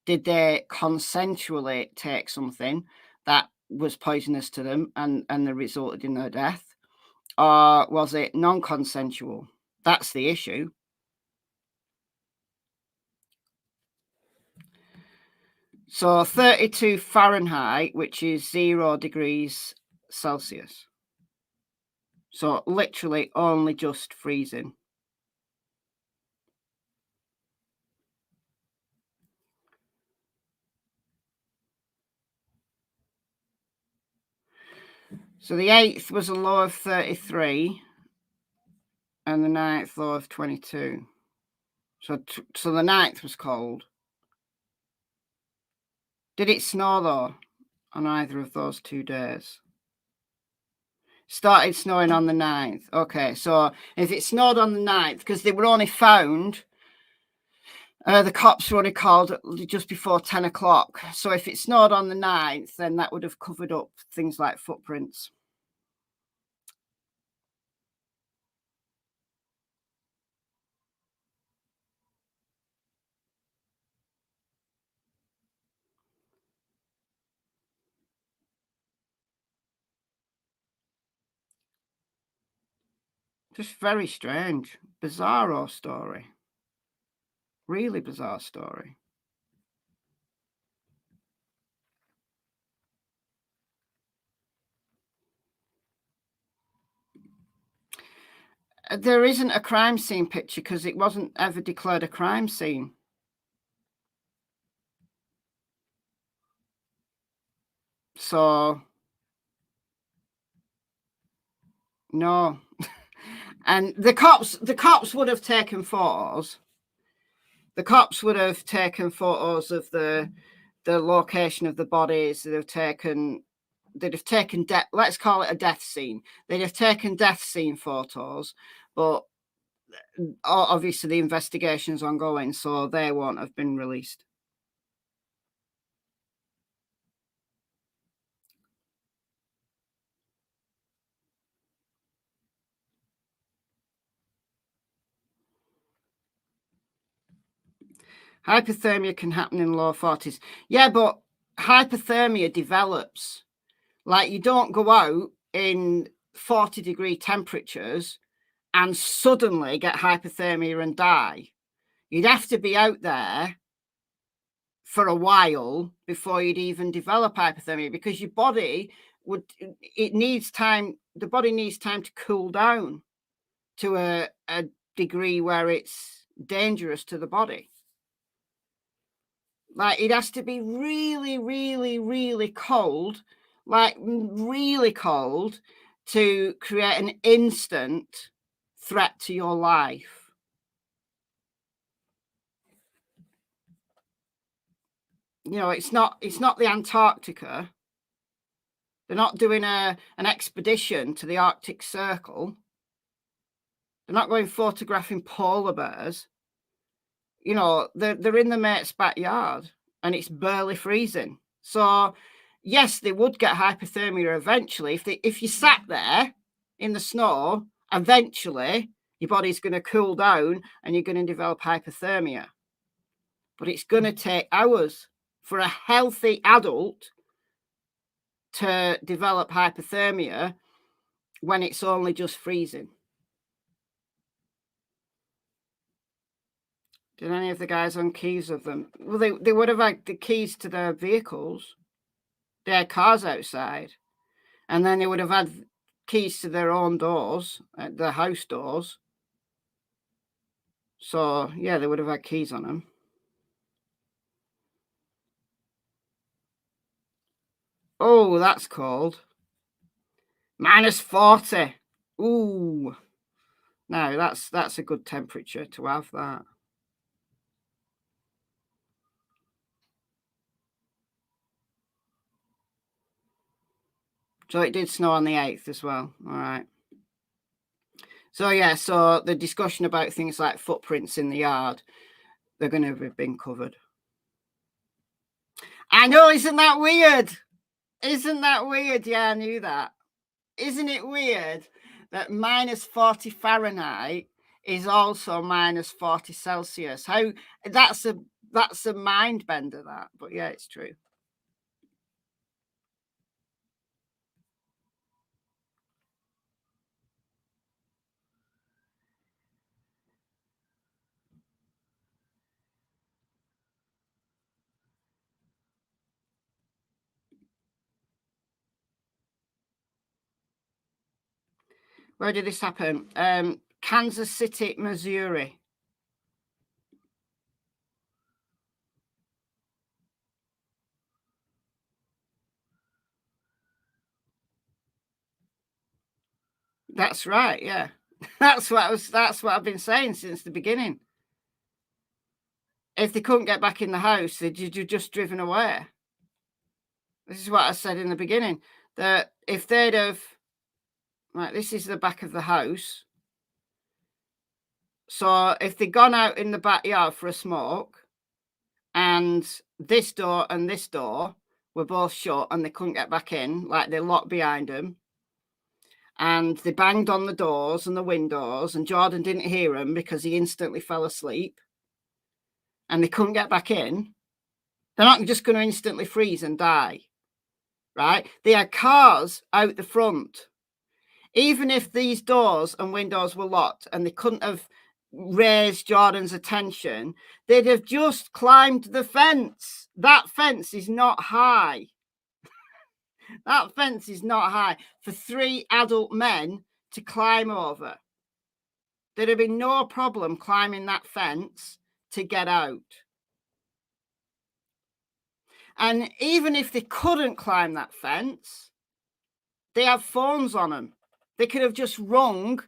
Did they consensually take something that was poisonous to them and they resulted in their death? Or was it non-consensual? That's the issue. So 32 Fahrenheit, which is 0 degrees Celsius. So literally only just freezing. So the 8th was a low of 33 and the 9th low of 22. So the 9th was cold. Did it snow though on either of those 2 days? Started snowing on the 9th. Okay, so if it snowed on the 9th, because they were only found, the cops were only called just before 10 o'clock. So if it snowed on the 9th, then that would have covered up things like footprints. Just very strange. Bizarro story. Really bizarre story. There isn't a crime scene picture because it wasn't ever declared a crime scene. So, no. And the cops would have taken photos. The cops would have taken photos of the location of the bodies. They'd have taken death. Let's call it a death scene. They'd have taken death scene photos, but obviously the investigation's ongoing, so they won't have been released. Hypothermia can happen in low 40s. Yeah, but hypothermia develops. Like, you don't go out in 40-degree temperatures and suddenly get hypothermia and die. You'd have to be out there for a while before you'd even develop hypothermia, because your body needs time. The body needs time to cool down to a degree where it's dangerous to the body. Like, it has to be really, really, really cold, like really cold, to create an instant threat to your life. You know, it's not the Antarctica. They're not doing an expedition to the Arctic Circle. They're not going photographing polar bears. You know, they're in the mate's backyard and it's barely freezing. So yes, they would get hypothermia eventually. If you sat there in the snow, eventually your body's going to cool down and you're going to develop hypothermia. But it's going to take hours for a healthy adult to develop hypothermia when it's only just freezing. Did any of the guys own keys of them? Well, they would have had the keys to their vehicles. They had cars outside. And then they would have had keys to their own doors, their house doors. So, yeah, they would have had keys on them. Oh, that's cold. -40. Ooh. No, that's a good temperature to have that. So it did snow on the 8th as well. All right. So, yeah, so the discussion about things like footprints in the yard, they're going to have been covered. I know, isn't that weird? Isn't that weird? Yeah, I knew that. Isn't it weird that minus 40 Fahrenheit is also minus 40 Celsius? How that's a mind bender, that. But yeah, it's true. Where did this happen? Kansas City, Missouri. That's right, yeah. That's what I've been saying since the beginning. If they couldn't get back in the house, they'd just driven away. This is what I said in the beginning, that if they'd have, right, this is the back of the house. So if they'd gone out in the backyard for a smoke and this door and this door were both shut and they couldn't get back in, like they locked behind them, and they banged on the doors and the windows, and Jordan didn't hear them because he instantly fell asleep, and they couldn't get back in, they're not just going to instantly freeze and die, right? They had cars out the front. Even if these doors and windows were locked and they couldn't have raised Jordan's attention, they'd have just climbed the fence. That fence is not high. That fence is not high for 3 adult men to climb over. There'd have been no problem climbing that fence to get out. And even if they couldn't climb that fence, they have phones on them. They could have just rung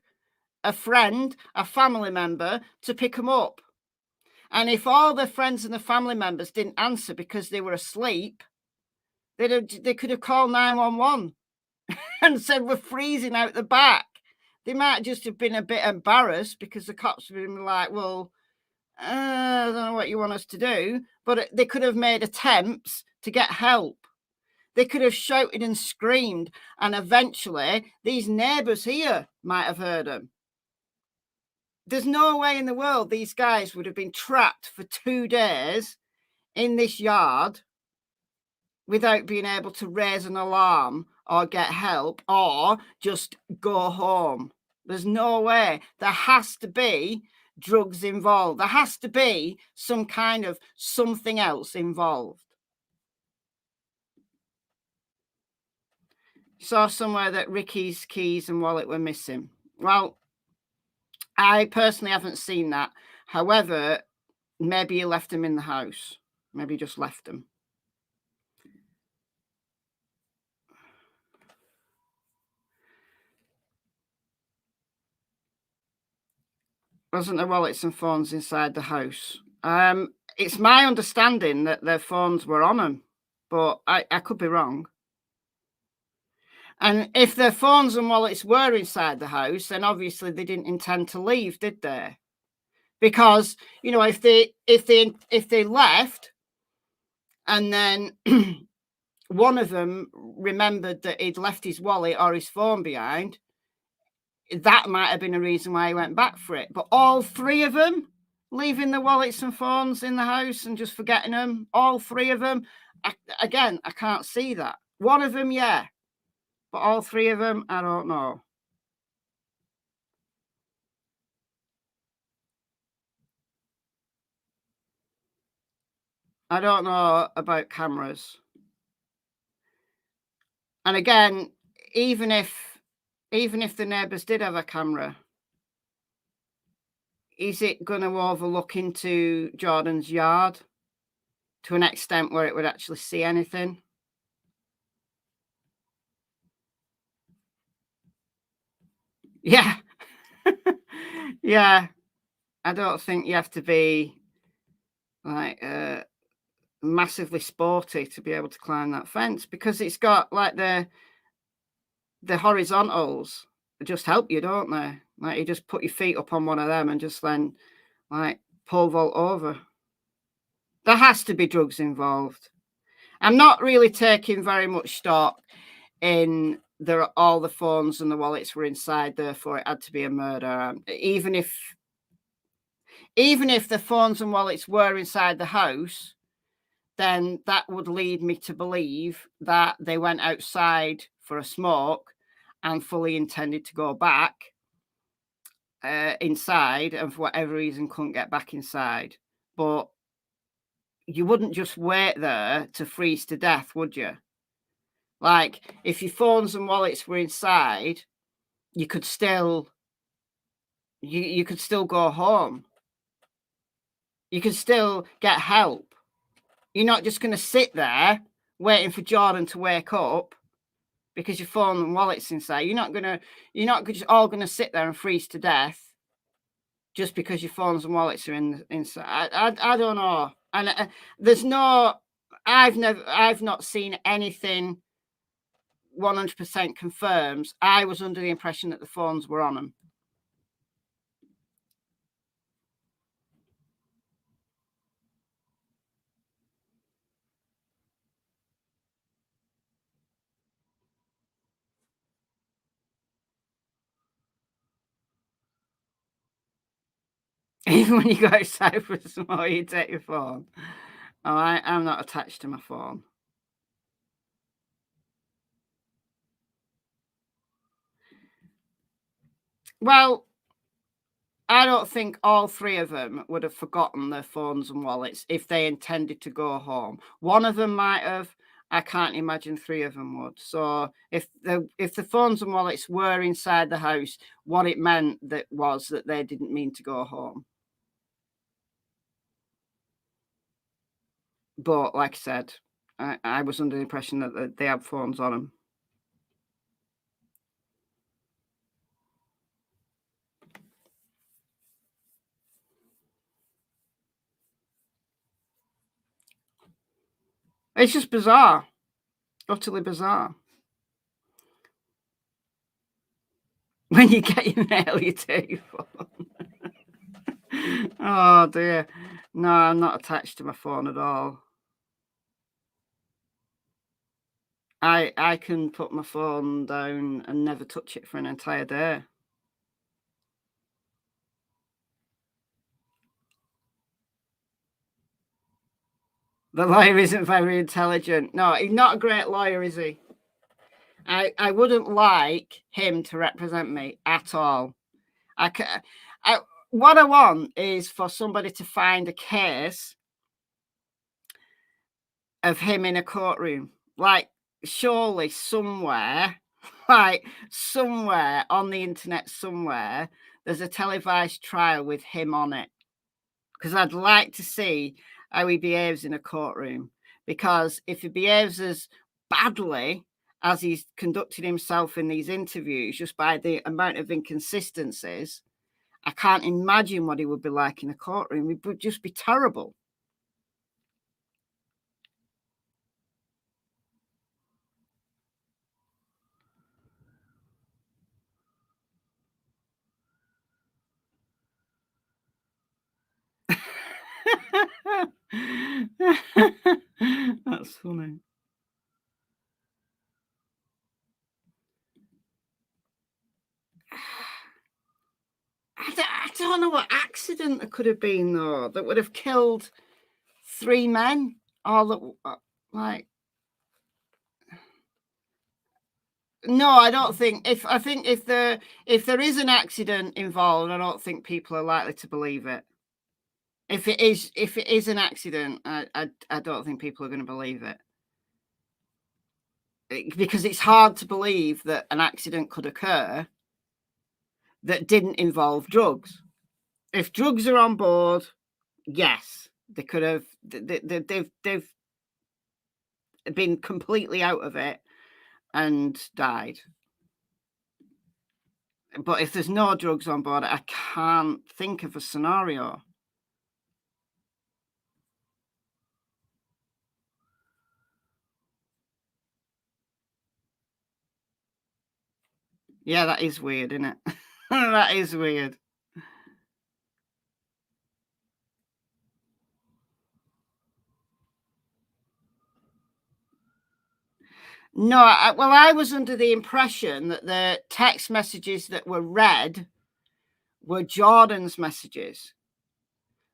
a friend, a family member, to pick them up. And if all the friends and the family members didn't answer because they were asleep, they could have called 911 and said, we're freezing out the back. They might just have been a bit embarrassed because the cops would have been like, well, I don't know what you want us to do. But they could have made attempts to get help. They could have shouted and screamed, and eventually these neighbours here might have heard them. There's no way in the world these guys would have been trapped for 2 days in this yard without being able to raise an alarm or get help or just go home. There's no way. There has to be drugs involved. There has to be some kind of something else involved. Saw somewhere that Ricky's keys and wallet were missing. Well, I personally haven't seen that. However, maybe he left them in the house. Maybe he just left them. Wasn't there wallets and phones inside the house? It's my understanding that their phones were on them, but I could be wrong. And if their phones and wallets were inside the house, then obviously they didn't intend to leave, did they? Because, you know, if they left and then one of them remembered that he'd left his wallet or his phone behind, that might have been a reason why he went back for it. But all 3 of them leaving the wallets and phones in the house and just forgetting them, all 3 of them, I can't see that. One of them, yeah. But all 3 of them, I don't know. I don't know about cameras. And again, even if the neighbours did have a camera, is it going to overlook into Jordan's yard to an extent where it would actually see anything? Yeah. Yeah. I don't think you have to be like massively sporty to be able to climb that fence, because it's got like the horizontals just help you, don't they? Like you just put your feet up on one of them and just then like pole vault over. There has to be drugs involved. I'm not really taking very much stock in all the phones and the wallets were inside, therefore it had to be a murder. Even if the phones and wallets were inside the house, then that would lead me to believe that they went outside for a smoke and fully intended to go back inside, and for whatever reason couldn't get back inside. But you wouldn't just wait there to freeze to death, would you? Like, if your phones and wallets were inside, you could still you could still go home. You could still get help. You're not just going to sit there waiting for Jordan to wake up because your phone and wallet's inside. You're not just all going to sit there and freeze to death just because your phones and wallets are inside. I don't know. And I've not seen anything 100% confirms. I was under the impression that the phones were on them. Even when you go outside for a smoke, you take your phone. Oh, I'm not attached to my phone. Well, I don't think all three of them would have forgotten their phones and wallets if they intended to go home. One of them might have. I can't imagine three of them would. So if the phones and wallets were inside the house, what it meant was that they didn't mean to go home. But like I said, I was under the impression that they had phones on them. It's just bizarre. Utterly bizarre. When you get your mail, you take your phone. Oh dear. No, I'm not attached to my phone at all. I can put my phone down and never touch it for an entire day. The lawyer isn't very intelligent. No, he's not a great lawyer, is he? I wouldn't like him to represent me at all. What I want is for somebody to find a case of him in a courtroom. Like, surely somewhere, like somewhere on the internet somewhere, there's a televised trial with him on it. Because I'd like to see how he behaves in a courtroom. Because if he behaves as badly as he's conducted himself in these interviews, just by the amount of inconsistencies, I can't imagine what he would be like in a courtroom. It would just be terrible. That's funny. I don't know what accident there could have been, though, that would have killed 3 men. All that, like. No, I don't think. If there is an accident involved, I don't think people are likely to believe it. If it is an accident, I don't think people are going to believe it. Because it's hard to believe that an accident could occur that didn't involve drugs. If drugs are on board, yes, they could have. They've been completely out of it and died. But if there's no drugs on board, I can't think of a scenario. Yeah, that is weird, isn't it? That is weird. No, I was under the impression that the text messages that were read were Jordan's messages.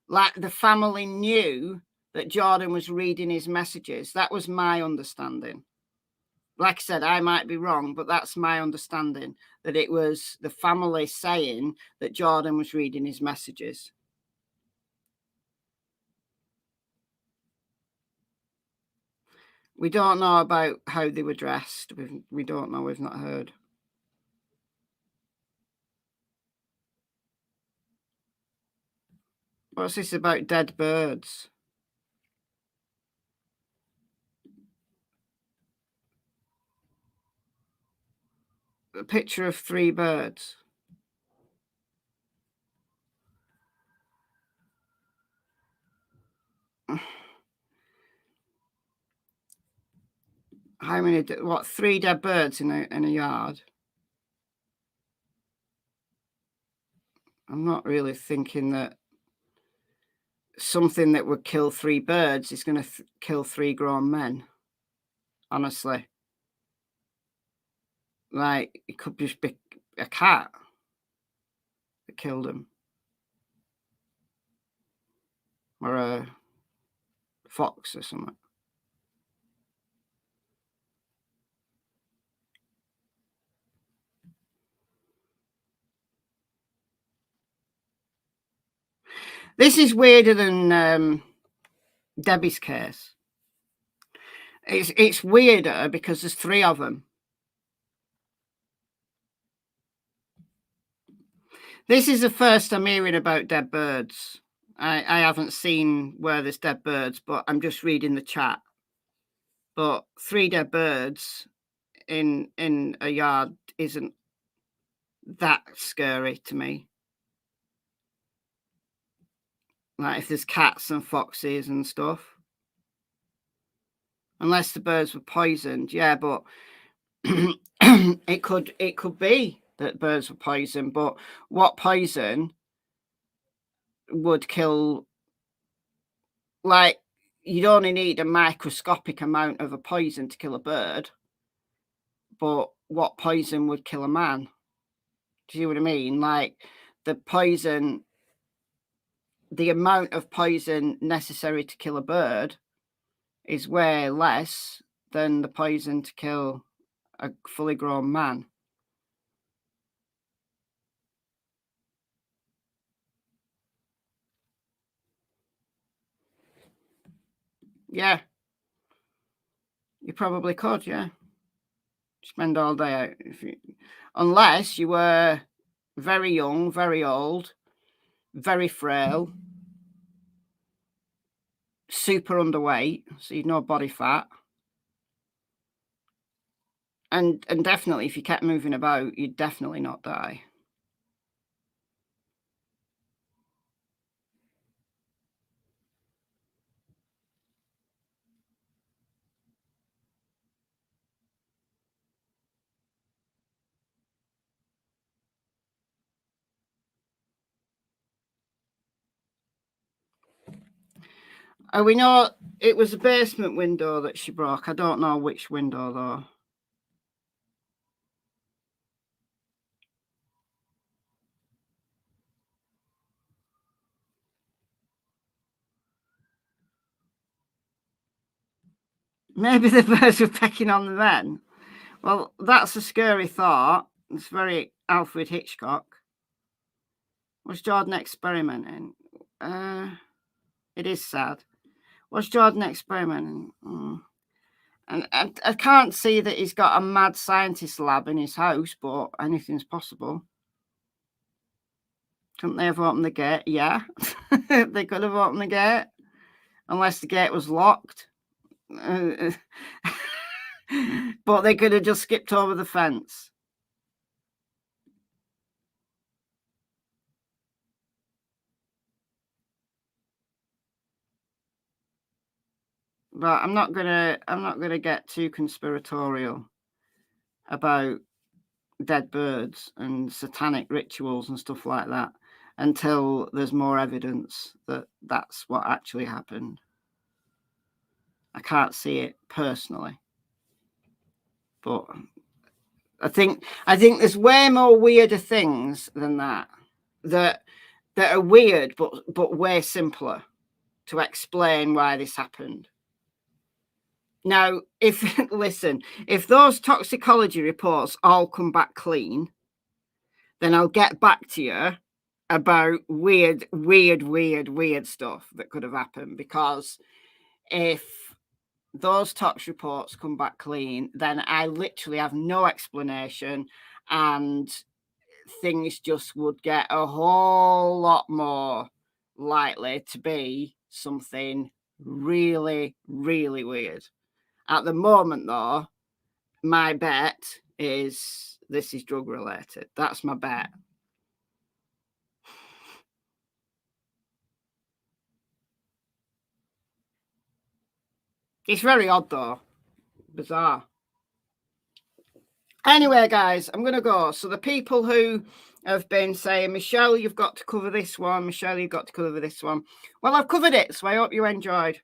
Like the family knew that Jordan was reading his messages. That was my understanding. Like I said, I might be wrong, but that's my understanding, that it was the family saying that Jordan was reading his messages. We don't know about how they were dressed. We don't know. We've not heard. What's this about dead birds? A picture of 3 birds. How many? What? 3 dead birds in a yard? I'm not really thinking that something that would kill 3 birds is going to kill 3 grown men. Honestly, like it could just be a cat that killed him, or a fox or something. This is weirder than Debbie's case. It's weirder because there's 3 of them. This is the first I'm hearing about dead birds. I haven't seen where there's dead birds, but I'm just reading the chat. But 3 dead birds in a yard isn't that scary to me. Like if there's cats and foxes and stuff. Unless the birds were poisoned, yeah, but it could be that birds were poisoned, but what poison would kill? Like, you'd only need a microscopic amount of a poison to kill a bird, but what poison would kill a man? Do you see what I mean? Like the poison, the amount of poison necessary to kill a bird is way less than the poison to kill a fully grown man. Yeah, you probably could. Yeah, spend all day out unless you were very young, very old, very frail, super underweight, so you'd no body fat. And definitely if you kept moving about, you'd definitely not die. We know it was a basement window that she broke. I don't know which window though. Maybe the birds were pecking on the men. Well, that's a scary thought. It's very Alfred Hitchcock. Was Jordan experimenting? It is sad. Was Jordan experimenting? And I can't see that he's got a mad scientist lab in his house, but anything's possible. Couldn't they have opened the gate? Yeah, they could have opened the gate, unless the gate was locked. But they could have just skipped over the fence. But I'm not gonna get too conspiratorial about dead birds and satanic rituals and stuff like that until there's more evidence that that's what actually happened. I can't see it personally. But I think there's way more weirder things than that are weird, but way simpler to explain why this happened. Now, if those toxicology reports all come back clean, then I'll get back to you about weird stuff that could have happened. Because if those tox reports come back clean, then I literally have no explanation, and things just would get a whole lot more likely to be something really, really weird. At the moment, though, my bet is this is drug related. That's my bet. It's very odd, though. Bizarre. Anyway, guys, I'm going to go. So the people who have been saying, Michelle, you've got to cover this one. Michelle, you've got to cover this one. Well, I've covered it, so I hope you enjoyed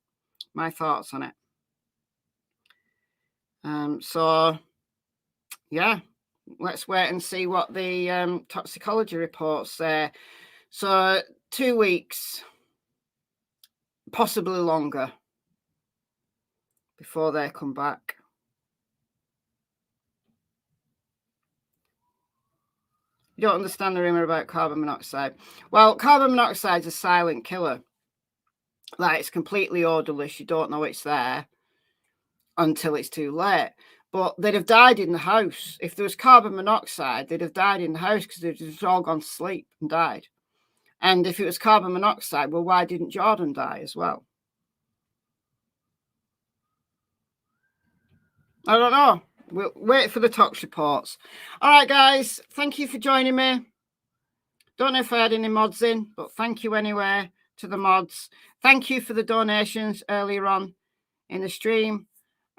my thoughts on it. So, yeah, let's wait and see what the toxicology reports say. So 2 weeks, possibly longer, before they come back. You don't understand the rumour about carbon monoxide. Well, carbon monoxide is a silent killer. Like, it's completely odourless. You don't know it's there until it's too late. But they'd have died in the house. If there was carbon monoxide, they'd have died in the house because they'd just all gone to sleep and died. And if it was carbon monoxide, well, why didn't Jordan die as well? I don't know. We'll wait for the tox reports. All right, guys. Thank you for joining me. Don't know if I had any mods in, but thank you anyway to the mods. Thank you for the donations earlier on in the stream.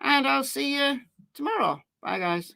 And I'll see you tomorrow. Bye, guys.